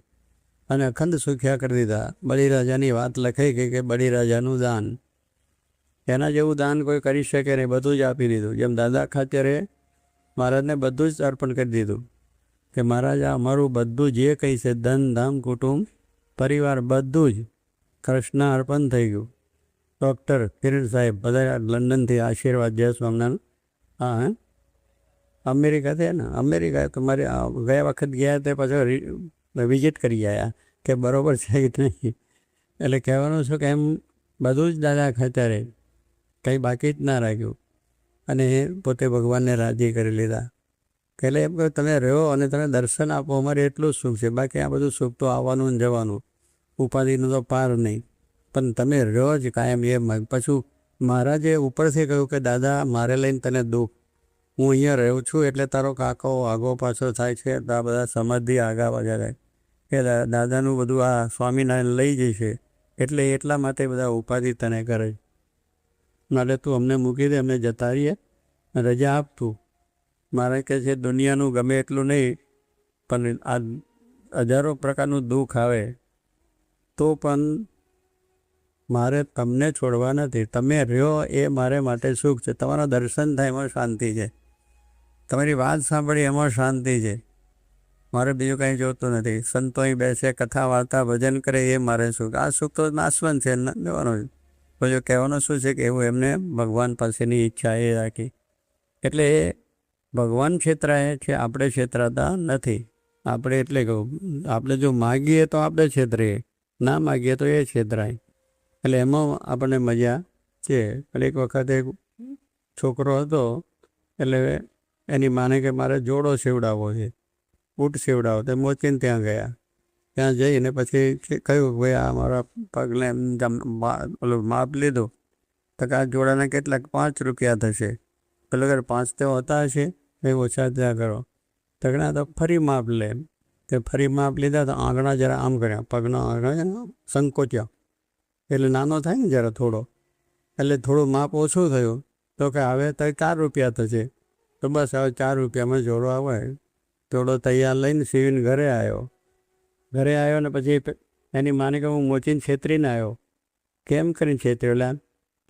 અને અખંડ સુખ્યા કરી દીધા. બલિરાજાની વાત લખાઈ ગઈ કે બલિરાજાનું દાન, એના જેવું દાન કોઈ કરી શકે નહીં, બધું જ આપી દીધું. જેમ દાદા ખાચરે મહારાજને બધું જ અર્પણ કરી દીધું કે મહારાજ આ અમારું બધું જે કંઈ છે, ધન ધામ કુટુંબ પરિવાર બધું જ કૃષ્ણ અર્પણ થઈ ગયું. ડૉક્ટર કિરણ સાહેબ બધા લંડનથી આશીર્વાદ જય સ્વામિનારાયણ, હા અમેરિકાથી ને, અમેરિકા તો મારે ગયા વખત ગયા તે પાછો વિઝિટ કરી આવ્યા કે બરાબર છે કે નહીં. એટલે કહેવાનું છે કે એમ બધું જ દાદા ખાચરે કંઈ બાકી જ ના રાખ્યું અને પોતે ભગવાનને રાજી કરી લીધા. એટલે એમ કહ્યું તમે રહ્યો અને તમે દર્શન આપો, અમારે એટલું જ સુખ છે, બાકી આ બધું સુખ તો આવવાનું ને જવાનું, ઉપાધિનું તો પાર નહીં, પણ તમે રહ્યો જ કાયમ. એ પાછું મહારાજે ઉપરથી કહ્યું કે દાદા મારે લઈને તને દુઃખ, હું અહીંયા રહું છું એટલે તારો કાકો આગો પાછો થાય છે, તો આ બધા સમાધિ આગા વગેરે કે દાદાનું બધું આ સ્વામિનારાયણ લઈ જશે, એટલે એટલા માટે બધા ઉપાધિ તને કરે. એટલે તું અમને મૂકી દે, અમને જતા રહીએ, રજા આપતું. મારે કહે છે દુનિયાનું ગમે એટલું નહીં, પણ આ હજારો પ્રકારનું દુઃખ આવે તો પણ મારે તમને છોડવા નથી, તમે રહ્યો એ મારે માટે સુખ છે. તમારા દર્શન થાય એમાં શાંતિ છે, તમારી વાત સાંભળી એમાં શાંતિ છે, મારે બીજું કાંઈ જોતું નથી. સંતો અહીં બેસે, કથા વાર્તા ભજન કરે એ મારે સુખ. આ સુખ તો નાશવંત છે, લેવાનું છે. પછી કહેવાનું શું છે કે એવું એમને ભગવાન પાસેની ઈચ્છા એ રાખી. એટલે એ ભગવાન છેતરાય છે, આપણે છેતરાતા નથી. આપણે એટલે કહું, આપણે જો માગીએ તો આપણે છેતરીએ, ના માગીએ તો એ છેતરાય. એટલે એમાં આપણને મજા છે. એટલે એક વખત એક છોકરો હતો, એટલે એની માને કે મારે જોડો સેવડાવવો છે, ઊંટ સેવડાવો. તો મોચીને ત્યાં ગયા. ત્યાં જઈને પછી કહ્યું કે ભાઈ આ મારા પગને ઓલું માપ લીધું, તો કે આ જોડાના કેટલાક 5 રૂપિયા થશે. પેલો કે 5 તો હોતા હશે, કંઈ ઓછા ત્યાં કરો. તગડા તો ફરી માપ લે, તે ફરી માપ લીધા તો આંગણા જરા આમ કર્યા, પગના આંગણા સંકોચ્યા, એટલે નાનો થાય ને જરા થોડો, એટલે થોડું માપ ઓછું થયું. તો કે હવે તો 4 રૂપિયા થશે. તો બસ હવે 4 રૂપિયામાં જોડો આવે. જોડો તૈયાર લઈને સીવીને ઘરે આવ્યો ને પછી એની માને કે હું મોચીને છેતરીને આવ્યો. કેમ કરીને છેતર્યો?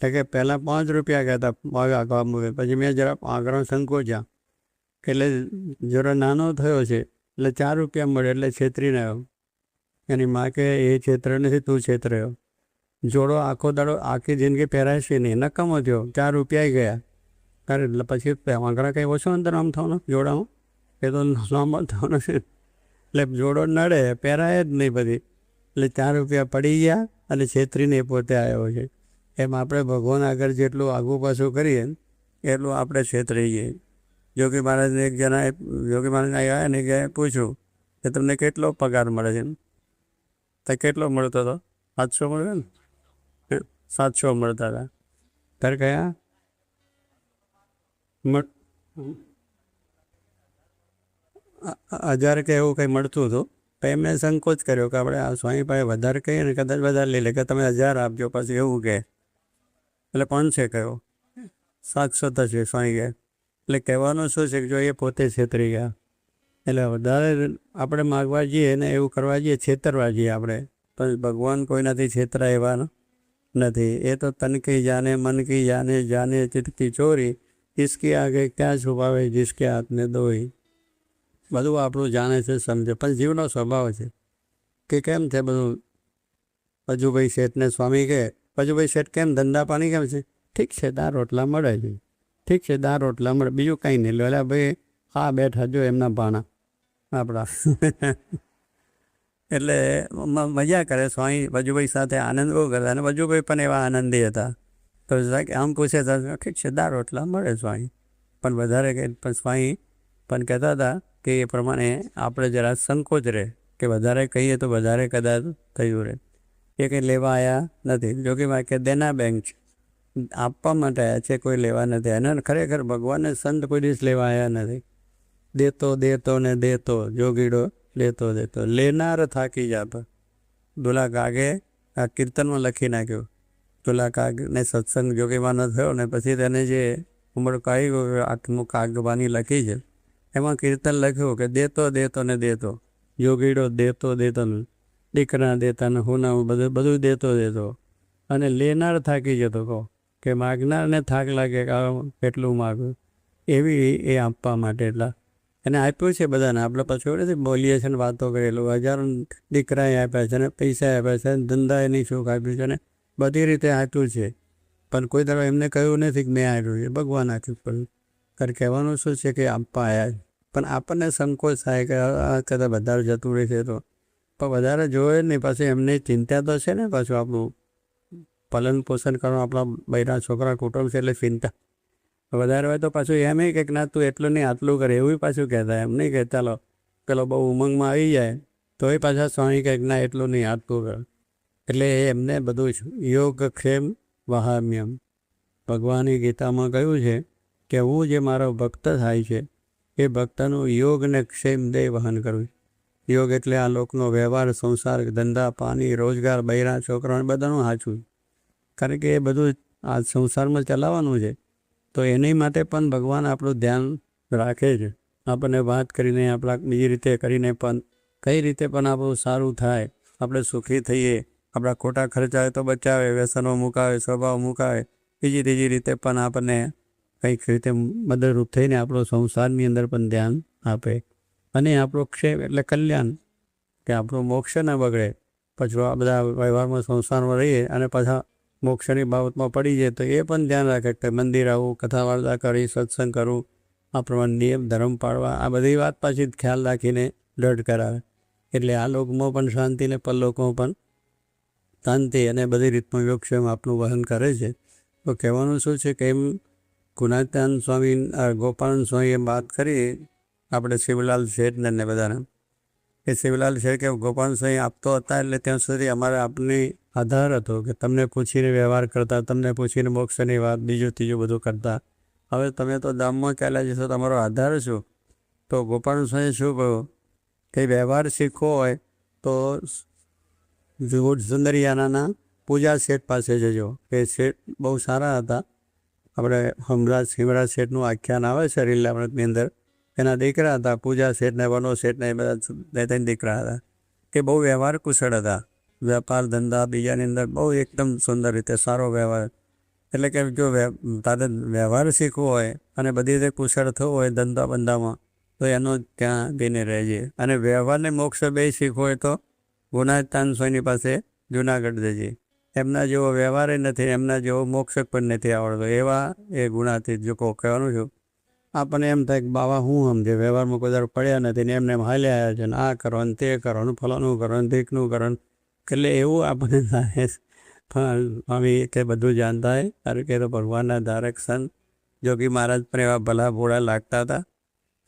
એટલે કે પહેલાં 5 રૂપિયા કહેતા આગળ મૂકે, પછી મેં જરા આગળ સંકોચ્યા એટલે જરા નાનો થયો છે એટલે 4 રૂપિયા મળે એટલે છેતરીને આવ્યો. એની માં કે એ છેતર નથી, તું છેતર્યો. જોડો આખો દાડો આખી જિંદગી પહેરાશે નહીં, નકામો થયો, 4 રૂપિયા ગયા. કારણ એટલે પછી આગળ કંઈ ઓછો અંતર આમ થવાનો જોડામાં, એ તો લાંબો થવાનો છે. એટલે જોડો નડે, પહેરાય જ નહીં બધી. એટલે 4 રૂપિયા પડી ગયા અને છેતરીને પોતે આવ્યો છે. એમ આપણે ભગવાન આગળ જેટલું આગું પાછું કરીએ એટલું આપણે છેતરી જઈએ. યોગી મહારાજને એક જણા યોગી મહારાજ આવ્યા ને કે પૂછ્યું કે તમને કેટલો પગાર મળે છે? તો કેટલો મળતો હતો? 700 મળે ને? 700 મળતા હતા. ત્યારે કયા 1000 કે એવું કંઈ મળતું હતું. તો એમને સંકોચ કર્યો કે આપણે આ સ્વામી પાસે વધારે કહીએ ને કદાચ વધારે લઈ લે, કે તમે 1000 આપજો પછી એવું કહે. એટલે 500 કહ્યો, 700 થશે સ્વામી કહે. એટલે કહેવાનું શું છે કે જો એ પોતે છેતરી ગયા. એટલે વધારે આપણે માગવા જઈએ ને એવું કરવા જઈએ, છેતરવા જઈએ આપણે, પણ ભગવાન કોઈનાથી છેતરાય એવા નથી. એ તો તન કી જાને મન કી જાને જાને ચિત્ત કી ચોરી, इसके आगे ક્યાં છુપાવે जिसके હાથ ને દોઈ. બધું આપણું જાણે છે, સમજે, પણ જીવનો સ્વભાવ છે કે કેમ છે બધું. પજુભાઈ શેઠને સ્વામી કહે, પજુભાઈ શેઠ કેમ ધંધા પાણી કેમ છે? ઠીક છે, દાળ રોટલા મળે છે, ઠીક છે, દાળ રોટલા મળે, બીજું કંઈ નહીં લો. એટલે ભાઈ હા બેઠા જો એમના ભાણા આપણા એટલે મજા કરે સ્વામી. પજુભાઈ સાથે આનંદ બહુ કરતા અને પજુભાઈ પણ એવા આનંદી હતા. તો આમ પૂછે તો ઠીક છે, દાળ રોટલા મળે સ્વામી, પણ વધારે કંઈ. પણ સ્વામી પણ કહેતા હતા કે એ પ્રમાણે આપણે જરા સંકોચ રહે કે વધારે કહીએ તો વધારે કદાચ થયું રહે. એ કંઈ લેવા આવ્યા નથી. જો કે કે દેના બેંક છે, આપવા માટે આવ્યા છે, કોઈ લેવા નથી. અને ખરેખર ભગવાનને સંત કોઈ દિવસ લેવા આવ્યા નથી. દેતો દેતો ને દેતો, જોગીડો દેતો દેતો, લેનાર થાકી જાતો. દુલા કાગે આ કીર્તનમાં લખી નાખ્યું. દુલા કાગને સત્સંગ જોગીમાંનો થયો ને પછી તેને જે ઉમર કાઢી ગયો, આઠમું કાગબાની લખી છે, એમાં કીર્તન લખ્યું કે દેતો દેતો ને દેતો, યોગીડો દેતો દેતો ને, દીકરા દેતા ને હુના બધું દેતો દેતો. અને લેનાર થાકી જતો. કહો કે માગનારને થાક લાગે કે કેટલું માગ્યું, એવી એ આપવા માટે. એટલા એને આપ્યું છે બધાને. આપણે પછી નથી બોલીએ છીએ ને વાતો કરેલું. 1000 દીકરાએ આપ્યા છે ને, પૈસા આપ્યા છે, ધંધા એની સુખ આપ્યું છે ને, બધી રીતે આપ્યું છે. પણ કોઈ તરફ એમને કહ્યું નથી કે મેં આપ્યું છે, ભગવાન આપ્યું. પણ કારણ કહેવાનું શું છે કે આપવા આવ્યા. પણ આપણને સંકોચ થાય કે કદાચ વધારે જતું રહેશે તો. પણ વધારે જોવે જ નહીં. પાછું એમની ચિંતા તો છે ને, પાછું આપણું પાલન પોષણ કરવાનું, આપણા બૈરા છોકરા કુટુંબ છે એટલે ચિંતા વધારે હોય. તો પાછું એમ કે ના તું એટલું નહીં આટલું કરે, એવું પાછું કહેતા. એમ નહીં કે ચાલો પેલો બહુ ઉમંગમાં આવી જાય તો એ પાછા સ્વામી કહે ના એટલું નહીં આટલું કરે. એટલે એમને બધું યોગક્ષેમ વહામ્યમ. ભગવાનની ગીતામાં કહ્યું છે કે હું જે મારો ભક્ત થાય છે એ ભક્તનું યોગ ને ક્ષેમ દે વહન કરવું. યોગ એટલે આ લોકનો વ્યવહાર, સંસાર, ધંધા પાણી, રોજગાર, બૈરા છોકરાને બધાનું સાચું. કારણ કે એ બધું આ સંસારમાં ચલાવવાનું છે. તો એની માટે પણ ભગવાન આપણું ધ્યાન રાખે છે. આપણને વાત કરીને, આપણા બીજી રીતે કરીને પણ કઈ રીતે પણ આપણું સારું થાય, આપણે સુખી થઈએ, આપણા ખોટા ખર્ચા તો બચાવે, વ્યસનો મુકાવે, સ્વભાવ મુકાવે, બીજી ત્રીજી રીતે પણ આપણને કંઈક રીતે મદદરૂપ થઈને આપણો સંસારની અંદર પણ ધ્યાન આપે. અને આપણો ક્ષેમ એટલે કલ્યાણ, કે આપણો મોક્ષ ન બગડે. પછી આ બધા વ્યવહારમાં સંસારમાં રહીએ અને પાછા મોક્ષની બાબતમાં પડી જાય તો એ પણ ધ્યાન રાખે કે મંદિર આવવું, કથા વાર્તા કરી, સત્સંગ કરવું, આ પ્રમાણે નિયમ ધર્મ પાળવા, આ બધી વાત પાછી ખ્યાલ રાખીને દઢ કરાવે. એટલે આ લોકમાં પણ શાંતિ ને પરલોકમાં પણ શાંતિ અને બધી રીતનું યોગક્ષેમ આપણું વહન કરે છે. તો કહેવાનું શું છે કે એમ ગુણાત્યાન સ્વામી, ગોપાલ સ્વામીએ વાત કરી આપણે શિવલાલ શેઠને ને બધાને. એ શિવલાલ શેઠ કે ગોપાલ સ્વામી આપતો હતા એટલે ત્યાં સુધી અમારે આપની આધાર હતો કે તમને પૂછીને વ્યવહાર કરતા, તમને પૂછીને મોક્ષની વાત, બીજું ત્રીજું બધું કરતા. હવે તમે તો ધામમાં ચાલ્યા જશો, તમારો આધાર શું? તો ગોપાલ સ્વામીએ શું કહ્યું કે વ્યવહાર શીખવો હોય તો સુંદરિયાના પૂજા શેઠ પાસે જજો. કે શેઠ બહુ સારા હતા. આપણે હિમરાજ શેઠનું આખ્યાન આવે છે રીલામૃતની અંદર. એના દીકરા હતા પૂજા શેઠને, વનો શેઠને, એ બધા 3 દીકરા હતા કે બહુ વ્યવહાર કુશળ હતા. વેપાર ધંધા બીજાની અંદર બહુ એકદમ સુંદર રીતે સારો વ્યવહાર. એટલે કે જો તારે વ્યવહાર શીખવો હોય અને બધી રીતે કુશળ થવું હોય ધંધા બંધામાં, તો એનો ત્યાં જઈને રહેજે. અને વ્યવહારને મોક્ષ બે શીખવો હોય તો ગુણાતાન સ્વામીની પાસે જુનાગઢ જજે. એમના જેવો વ્યવહાર નથી, એમના જેવો મોક્ષ પણ નથી આવડતો, એવા એ ગુણાતીત જો કહેવાનું છું. આપણને એમ થાય કે બાવા હું સમજે, વ્યવહારમાં કોઈ દર પડ્યા નથી ને એમને હાલ્યા આવ્યા છે ને આ કરો ને તે કરો ને ફલાનું કરો ને ઢીકનું કરો ને, એટલે એવું આપણને થાય. સ્વામી કે બધું જાણતા હોય. કારણ કે ભગવાનના ધારક સંત જોગી મહારાજ પણ એવા ભલા ભોળા લાગતા હતા.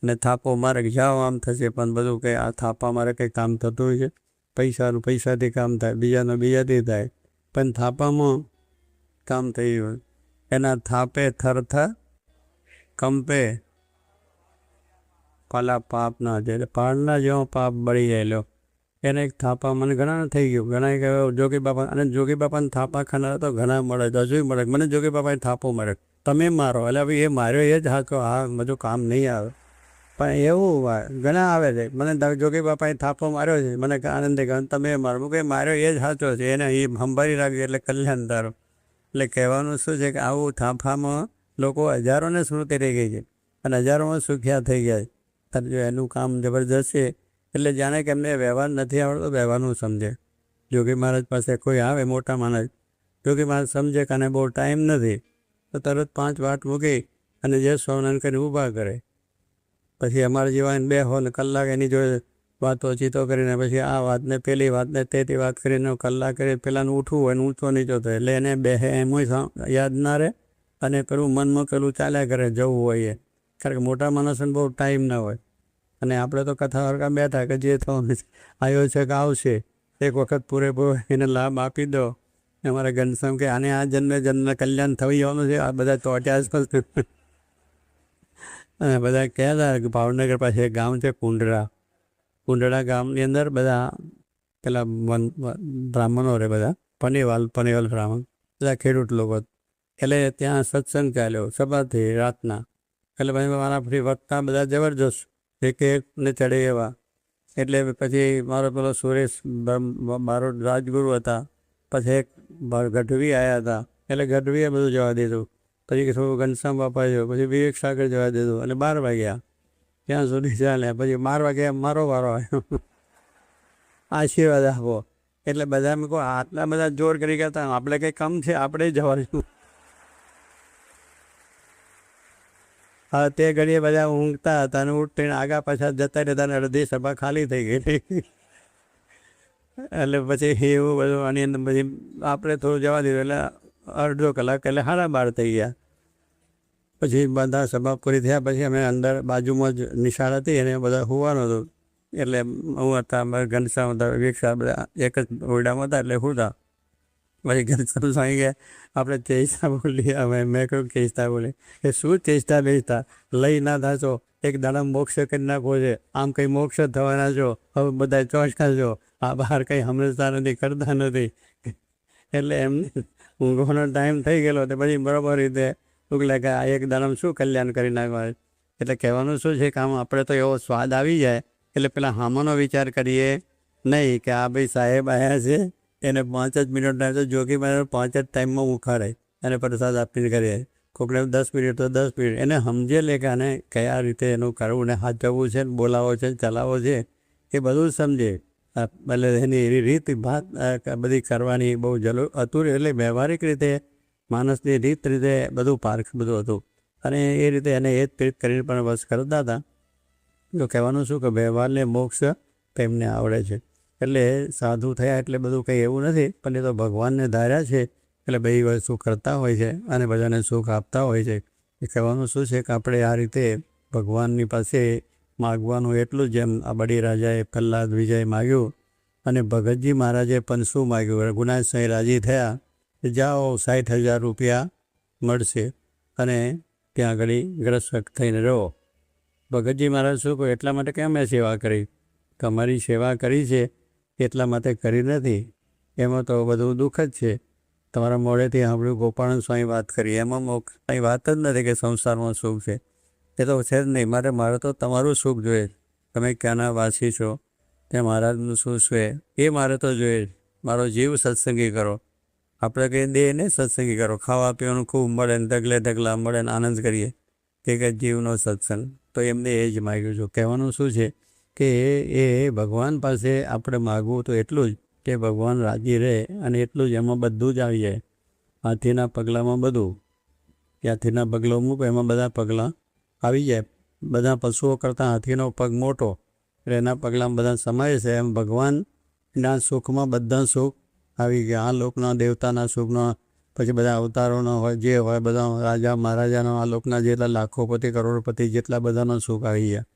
ને થાપો મારે જાઓ આમ થશે, પણ બધું કંઈ આ થાપા મારે કંઈ કામ થતું હોય છે. પૈસાનું પૈસાથી કામ થાય, બીજાનું બીજાથી થાય, પણ થાપામાં કામ થઈ ગયું. એના થાપે થરથર કંપે પાલા પાપના જે પાળના જેવો પાપ બળી ગયેલો એને એક થાપા મને ઘણા થઈ ગયું. ઘણા કહ્યું જોગી બાપા, અને જોગી બાપાને થાપા ખાનારા તો ઘણા મળે, હજુ મળે. મને જોગી બાપાએ થાપો મળે, તમે મારો, એટલે ભાઈ એ માર્યો એ જ હાચો, હા બધું કામ નહીં આવે. પણ એવું ઘણા આવે છે, મને જોગી બાપાએ થાપો માર્યો છે, મને આનંદ કહે તમે મારો, કે માર્યો એ જ સાચો છે, એને એ સંભાળી રાખ્યું એટલે કલ્યાણ તારો. એટલે કહેવાનું શું છે કે આવું થાપામાં લોકો હજારોને સ્મૃતિ રહી ગઈ છે અને હજારોમાં સુખ્યા થઈ ગયા છે. જો એનું કામ જબરજસ્ત છે, એટલે જાણે કે એમને વ્યવહાર નથી આવડતો, વ્યવહારનું સમજે. જોગી મહારાજ પાસે કોઈ આવે મોટા માણસ, જોગી મહારાજ સમજે કે આને બહુ ટાઈમ નથી, તો તરત 5 વાટ મૂકી અને જે સ્વામિનારાયણ કરીને ઊભા કરે. પછી અમારા જેવા બે હોલ કલાક એની જોડે વાતો ચીતો કરીને પછી આ વાતને પેલી વાતને તેતી વાત કરીને કલાક કરી પેલાને ઉઠવું હોય ને ઊંચો નીચો થાય, એટલે એને બેહે એમ યાદ ના રહે અને પેલું મનમાં પેલું ચાલ્યા કરે જવું હોય એ. કારણ કે મોટા માણસોને બહુ ટાઈમ ના હોય અને આપણે તો કથા હરકા બેઠા કે જે થવાનું આવ્યો છે કે આવશે, એક વખત પૂરેપૂરો એને લાભ આપી દો. અમારા ઘનશ્યામ કે આને આ જન્મ કલ્યાણ થઈ જવાનું છે, આ બધા ચોટ્યા જ. અને બધા કહેતા કે ભાવનગર પાસે એક ગામ છે કુંડળા ગામની અંદર બધા પેલા બ્રાહ્મણો રહે, બધા પનેવાલ બ્રાહ્મણ, બધા ખેડૂત લોકો. એટલે ત્યાં સત્સંગ ચાલ્યો સભાથી રાતના. એટલે ભાઈ મારા ફરી વક્તા બધા જબરજસ્ત એકને ચડે એવા. એટલે પછી મારો પેલો સુરેશ બારોટ રાજગુરુ હતા, પછી એક ગઢવી આવ્યા હતા, એટલે ગઢવીએ બધું જવા દીધું. પછી થોડું ઘનશ્યામ બાપા જો, પછી વિવેક સાગર જવા દીધું, એટલે 12 વાગ્યા ત્યાં સુધી ચાલ્યા. પછી 12 વાગ્યા મારો વારો આવ્યો, આશીર્વાદ આપો. એટલે બધા મેં કહો આટલા બધા જોર કરી ગયા હતા, આપણે કંઈ કમ છે, આપણે જવાનું. હા તે ઘડીએ બધા ઊંઘતા હતા અને ઉઠીને આગા પાછા જતા રહેતા અને અડધી સભા ખાલી થઈ ગઈ. એટલે પછી એવું બધું આની અંદર પછી આપણે થોડું જવા દીધું, એટલે અડધો કલાક એટલે 12:30 થઈ ગયા. પછી બધા સભા પૂરી થયા પછી અમે અંદર બાજુમાં જ નિશાળ હતી એને બધા હોવાનું હતું. એટલે હું હતા, અમારા ઘનશ્યામ હતા, વિવેક બધા એક જ ઓરડામાં હતા, એટલે હતા. પછી ઘનશ્યામ સ્વામી ગયા આપણે ચેષ્ટા બોલીએ. હવે મેં કહ્યું ચેષ્ટા બોલી કે શું ચેષ્ટા બેસતા લઈ ના થાશો, એક દાડા મોક્ષ કરી નાખવો છે, આમ કંઈ મોક્ષ થવાના છો, હવે બધા ચોંચકા છો, આ બહાર કંઈ સમજતા નથી, કરતા નથી. એટલે એમને ઊંઘવાનો ટાઈમ થઈ ગયેલો, તો પછી બરાબર રીતે ઉગલે કે આ એક દાડામાં શું કલ્યાણ કરી નાખવા. એટલે કહેવાનું શું છે કે આમ આપણે તો એવો સ્વાદ આવી જાય, એટલે પેલા હામાનો વિચાર કરીએ નહીં કે આ ભાઈ સાહેબ આવ્યા છે, એને 5 જ મિનિટ ટાઈમ તો જોગી મારે 5 જ ટાઈમમાં ઉખાડે અને પ્રસાદ આપીને કરીએ. કોકને 10 મિનિટ તો 10 મિનિટ, એને સમજે લે કે આને કયા રીતે એનું કરવું ને હાથ જવું છે, બોલાવો છે, ચલાવો છે, એ બધું સમજે. એટલે એની રીત ભાત બધી કરવાની બહુ જરૂર હતું. એટલે વ્યવહારિક રીતે માણસની રીતે બધું પાર્ક બધું હતું અને એ રીતે એને એ જ પ્રેરિત કરીને પણ બસ કરતા હતા. તો કહેવાનું શું કે વ્યવહારને મોક્ષ તેમને આવડે છે. એટલે સાધુ થયા એટલે બધું કંઈ એવું નથી, પણ એ તો ભગવાનને ધાર્યા છે એટલે બધી વસ્તુ કરતા હોય છે અને બધાને સુખ આપતા હોય છે. એ કહેવાનું શું છે કે આપણે આ રીતે ભગવાનની પાસે માગવાનું એટલું, જેમ આ બડી રાજાએ પ્રહલાદ વિજય માગ્યું અને ભગતજી મહારાજે પણ શું માગ્યું, રઘુનાથ સાંઈ રાજી થયા, જાઓ 60,000 રૂપિયા મળશે અને ત્યાં આગળ ગ્રસ્ત થઈને રહો. ભગતજી મહારાજ શું કહ્યું, એટલા માટે કેમ મેં સેવા કરી, તમારી સેવા કરી છે એટલા માટે કરી નથી, એમાં તો બધું દુઃખ જ છે. તમારા મોઢેથી સાંભળ્યું ગોપાળન સ્વામી વાત કરી, એમાં કંઈ વાત જ નથી કે સંસારમાં સુખ છે, એ તો છે જ નહીં. મારે તો તમારું સુખ જોઈએ, તમે ક્યાંના વાસી છો, ત્યાં મહારાજનું શું છે એ મારે તો જોઈએ. મારો જીવ સત્સંગી કરો. આપણે કંઈ દેહને સત્સંગી કરો, ખાવા પીવાનું ખૂબ મળે ને ઢગલે ઢગલા મળે ને આનંદ કરીએ, તે કંઈ જીવનો સત્સંગ. તો એમને એ જ માગ્યું છું. કહેવાનું શું છે કે એ ભગવાન પાસે આપણે માગવું તો એટલું જ કે ભગવાન રાજી રહે, અને એટલું જ એમાં બધું જ આવી જાય. હાથીના પગલામાં બધું, હાથીના પગલો મૂકો એમાં બધા પગલાં આવી જાય. બધા પશુઓ કરતાં હાથીનો પગ મોટો એટલે એના પગલામાં બધા સમાય છે. એમ ભગવાનના સુખમાં બધા સુખ આવી ગયા. આ લોકના દેવતાના સુખનો, પછી બધા અવતારોનો હોય, જે હોય બધા રાજા મહારાજાનો, આ લોકના જેટલા લાખોપતિ કરોડપતિ જેટલા બધાનો સુખ આવી ગયા.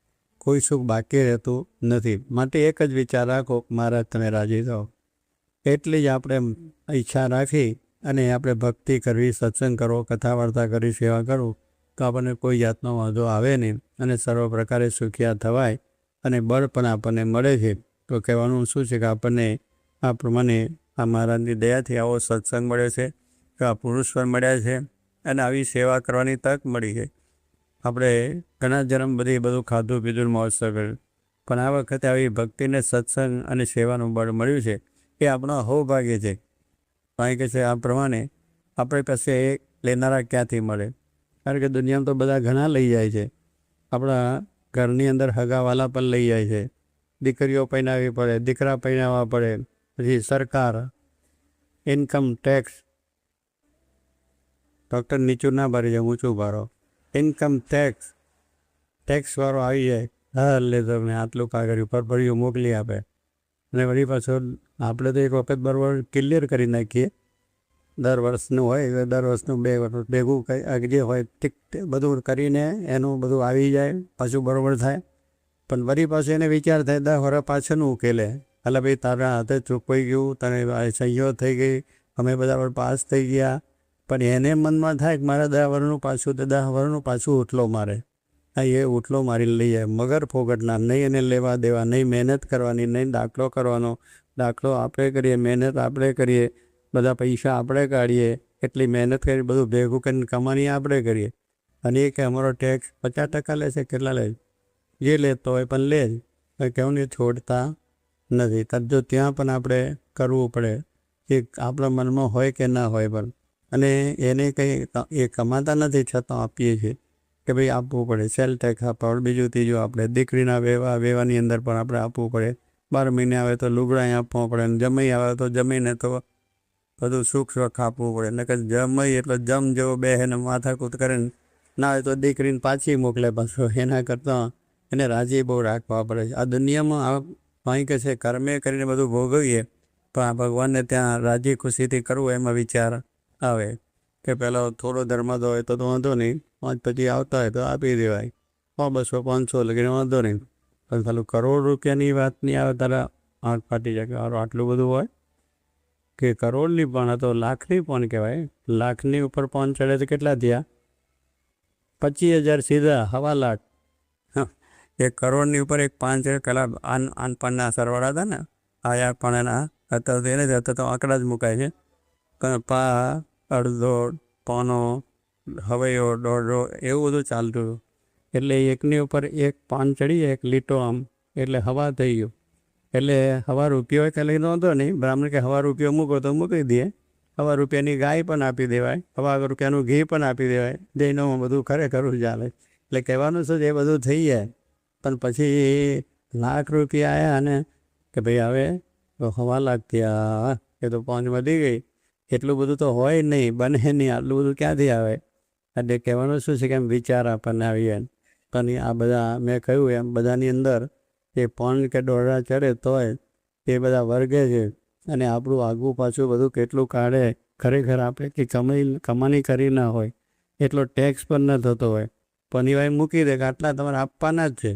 કોઈ સુખ બાકી રહેતું નથી. માટે એક જ વિચાર રાખો, મહારાજ તમે રાજી થાઓ. એટલી જ આપણે ઈચ્છા રાખી અને આપણે ભક્તિ કરવી, સત્સંગ કરવો, કથા વાર્તા કરી, સેવા કરવું, તો આપણને કોઈ જાતનો વાંધો આવે નહીં અને સર્વ પ્રકારે સુખિયા થવાય અને બળ પણ આપણને મળે છે. તો કહેવાનું શું છે કે આપણને આ પ્રમાણે આ મહારાજની દયાથી આવો સત્સંગ મળ્યો છે, એવા પુરુષ પણ મળ્યા છે અને આવી સેવા કરવાની તક મળી છે. આપણે ઘણા જન્મ બધું ખાધું પીધું મહોત્સવ કર્યું, પણ આ વખતે આવી ભક્તિને સત્સંગ અને સેવાનું બળ મળ્યું છે. એ આપણો સૌભાગ્ય છે. કારણ કે છે આ પ્રમાણે આપણી પાસે એ લેનારા ક્યાંથી મળે? કારણ કે દુનિયામાં તો બધા ઘણા લઈ જાય છે. આપણા ઘરની અંદર હગાવાલા પણ લઈ જાય છે. દીકરીઓ પહેરાવવી પડે, દીકરા પહેરાવવા પડે, પછી સરકાર, ઇન્કમ ટેક્સ, ડૉક્ટર નીચું ના ભરી જાય, ઊંચું ભરો, ઇન્કમ ટેક્સવાળો આવી જાય, હા લે તમને આટલું કાગળ ઉપર ભર્યું મોકલી આપે. અને વળી પાછો આપણે તો એક વખત બરાબર ક્લિયર કરી નાખીએ. દર વર્ષનું હોય, દર વર્ષનું 2 વર્ષ ભેગું જે હોય ટીક બધું કરીને એનું બધું આવી જાય, પાછું બરાબર થાય. પણ વળી પાછું એને વિચાર થાય 10 વર્ષ પાછળનું ઉકેલે, એટલે ભાઈ તારા હાથે ચૂકવાઈ ગયું, તને સહીઓ થઈ ગઈ, અમે બધા પાસ થઈ ગયા. પણ એને મનમાં થાય કે મારે 10 વર્ષનું પાછું, તો 10 વર્ષનું પાછું ઉઠલો મારે. હા, એ ઉઠલો મારી લઈ જાય, મગર ફોગટના, નહીં એને લેવા દેવા, નહીં મહેનત કરવાની, નહીં દાખલો કરવાનો. દાખલો આપણે કરીએ, મહેનત આપણે કરીએ, બધા પૈસા આપણે કાઢીએ, એટલી મહેનત કરી બધું ભેગું કરીને કમાણી આપણે કરીએ. અને એ કે અમારો ટેક્સ 50% લે છે, કેટલા લે? જે લેતો હોય પણ લે જ, કેવું નહીં છોડતા નથી. જો ત્યાં પણ આપણે કરવું પડે કે આપણા મનમાં હોય કે ના હોય પણ, અને એને કંઈ એ કમાતા નથી છતાં આપીએ છીએ કે ભાઈ આપવું પડે. સેલ ટેક્સ આપવા પડે, બીજું ત્રીજું આપણે દીકરીના વેવાની અંદર પણ આપણે આપવું પડે. 12 મહિને આવે તો લુગડાં આપવા પડે, ને જમાઈ આવે તો જમીને તો બધું સુખ સુખ આપવું પડે. ને કે જમાઈ એટલે જમ જેવો બેહેને માથાકૂટ કરે ને ના હોય તો દીકરીને પાછી મોકલે પાછું. એના કરતાં એને રાજી બહુ રાખવા પડે. આ દુનિયામાં આ કંઈ કે છે કર્મે કરીને બધું ભોગવીએ, પણ આ ભગવાનને ત્યાં રાજી ખુશીથી કરવું એમાં વિચાર આવે કે પહેલાં થોડો ધર્માદો હોય તો વાંધો નહીં, 5 પછી આવતા હોય તો આપી દેવાય, 100 200 500 લગીને વાંધો નહીં. પણ પેલું કરોડ રૂપિયાની વાત નહીં આવે તારા આંખ ફાટી જાય કે આટલું બધું હોય કે કરોડની પણ, આ તો લાખની પણ કહેવાય. લાખની ઉપર પણ ચડે તો કેટલા થયા? 25,000 સીધા, 1.25 લાખ. એક કરોડની ઉપર એક 5 કલાક આનપણના સરવાળા હતા ને, આયા પણ એના અત્યારે એને અત્યારે તો આંકડા જ મુકાય છે. પા, અડધો, પોનો, હવૈયો, દોઢો એવું બધું ચાલતું હતું. એટલે એકની ઉપર એક 5 ચડી જાય, એક લીટો આમ, એટલે હવા થઈ ગયું. એટલે 1.25 રૂપિયા હોય કે લઈને વાંધો નહીં, બ્રાહ્મણ કે 1.25 રૂપિયા મૂકો તો મૂકી દઈએ. 1.25 રૂપિયાની ગાય પણ આપી દેવાય, 1.25 રૂપિયાનું ઘી પણ આપી દેવાય. જૈનોમાં બધું ખરેખર ચાલે. એટલે કહેવાનું શું છે, એ બધું થઈ જાય. પણ પછી લાખ રૂપિયા આવ્યા અને કે ભાઈ હવે 1.25 લાખ થયા, એ તો 5 વધી ગઈ. એટલું બધું તો હોય નહીં, બને નહીં, આટલું બધું ક્યાંથી આવે? એટલે કહેવાનું શું છે કે એમ વિચાર આપણને આવી જાય. પણ આ બધા મેં કહ્યું એમ બધાની અંદર એ 5 કે દોઢા ચડે તોય એ બધા વર્ગે છે. અને આપણું આગવું પાછું બધું કેટલું કાઢે. ખરેખર આપણે કે કમાણી કરી ના હોય, એટલો ટેક્સ પણ ન થતો હોય, પણ એવાય મૂકી દે કે આટલા તમારે આપવાના જ છે,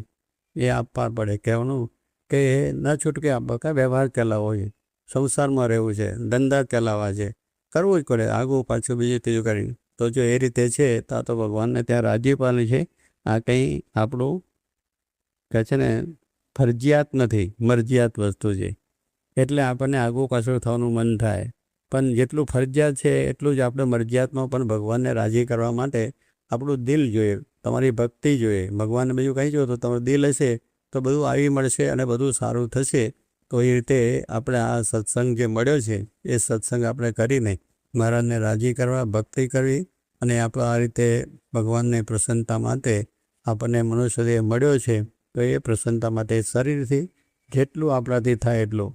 એ આપવા પડે. કહેવાનું કે ન છૂટકે આપવા, કાંઈ વ્યવહાર ચલાવવો છે, સંસારમાં રહેવું છે, ધંધા ચલાવવા છે, કરવું જ પડે આગવું પાછું બીજું ત્રીજું કરીને. તો જો એ રીતે છે તો આ તો ભગવાનને ત્યાં રાજીપાની છે. આ કંઈ આપણું કહે છે ને ફરજિયાત નથી, મરજિયાત વસ્તુ છે. એટલે આપણને આગવું પાછળ થવાનું મન થાય. પણ જેટલું ફરજિયાત છે એટલું જ આપણે મરજિયાતમાં પણ ભગવાનને રાજી કરવા માટે આપણું દિલ જોઈએ, તમારી ભક્તિ જોઈએ. ભગવાનને બીજું કંઈ જોઈએ તો તમારું દિલ હશે તો બધું આવી મળશે અને બધું સારું થશે. તો એ રીતે આપણે આ સત્સંગ જે મળ્યો છે એ સત્સંગ આપણે કરીને મહારાજને રાજી કરવા, ભક્તિ કરવી અને આપણે આ રીતે ભગવાનને પ્રસન્નતા માટે આપણને મનુષ્ય દેહ મળ્યો છે તો એ પ્રસન્નતા માટે શરીરથી જેટલું આપણાથી થાય એટલું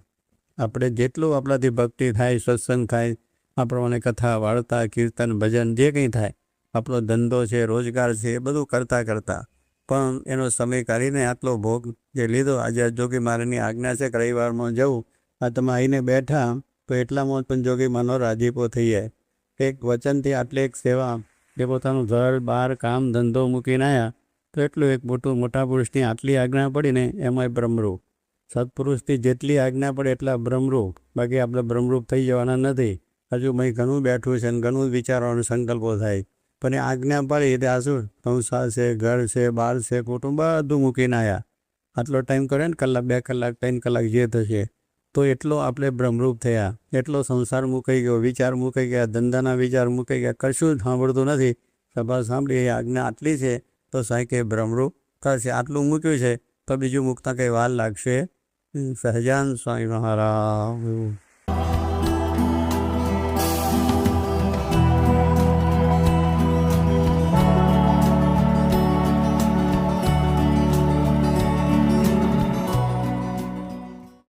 આપણે જેટલું આપણાથી ભક્તિ થાય, સત્સંગ થાય, આ પ્રમાણે કથા, વાર્તા, કીર્તન, ભજન જે કંઈ થાય, આપણો ધંધો છે, રોજગાર છે, એ બધું કરતાં પણ એનો સમય કાઢીને આટલો ભોગ જે લીધો, આજે જોગી મહારાજની આજ્ઞા છે કે રવિવારમાં જવું, આ તમે આવીને બેઠા તો એટલામાં પણ જોગી માનો રાજીપો થઈ જાય. એક વચનથી આટલી એક સેવા, જે પોતાનું ઘર બહાર કામ ધંધો મૂકીને આવ્યા તો એટલું એક મોટા પુરુષની આટલી આજ્ઞા પડીને એમાંય બ્રહ્મરૂપ. સત્પુરુષથી જેટલી આજ્ઞા પડે એટલા બ્રહ્મરૂપ, બાકી આપણે બ્રહ્મરૂપ થઈ જવાના નથી. હજુ મેં ઘણું બેઠું છે અને ઘણું વિચારવાનો સંકલ્પો થાય, પણ એ આજ્ઞા પાડી ત્યાં શું સંસાર છે, ઘર છે, બાર છે, કુટુંબ બધું મૂકીને આવ્યા. આટલો ટાઈમ કરે ને કલાક, 2 કલાક, 3 કલાક જે થશે તો એટલો આપણે બ્રહ્મરૂપ થયા. એટલો સંસાર મુકાઈ ગયો, વિચાર મુકાઈ ગયા, ધંધાના વિચાર મુકાઈ ગયા, કશું જ સાંભળતું નથી. સભા સાંભળી એ આજ્ઞા આટલી છે તો સાંઈ કે બ્રહ્મરૂપ થશે. આટલું મૂક્યું છે તો બીજું મૂકતા કંઈ વાર લાગશે. સહજાન સ્વામી મહારાજ.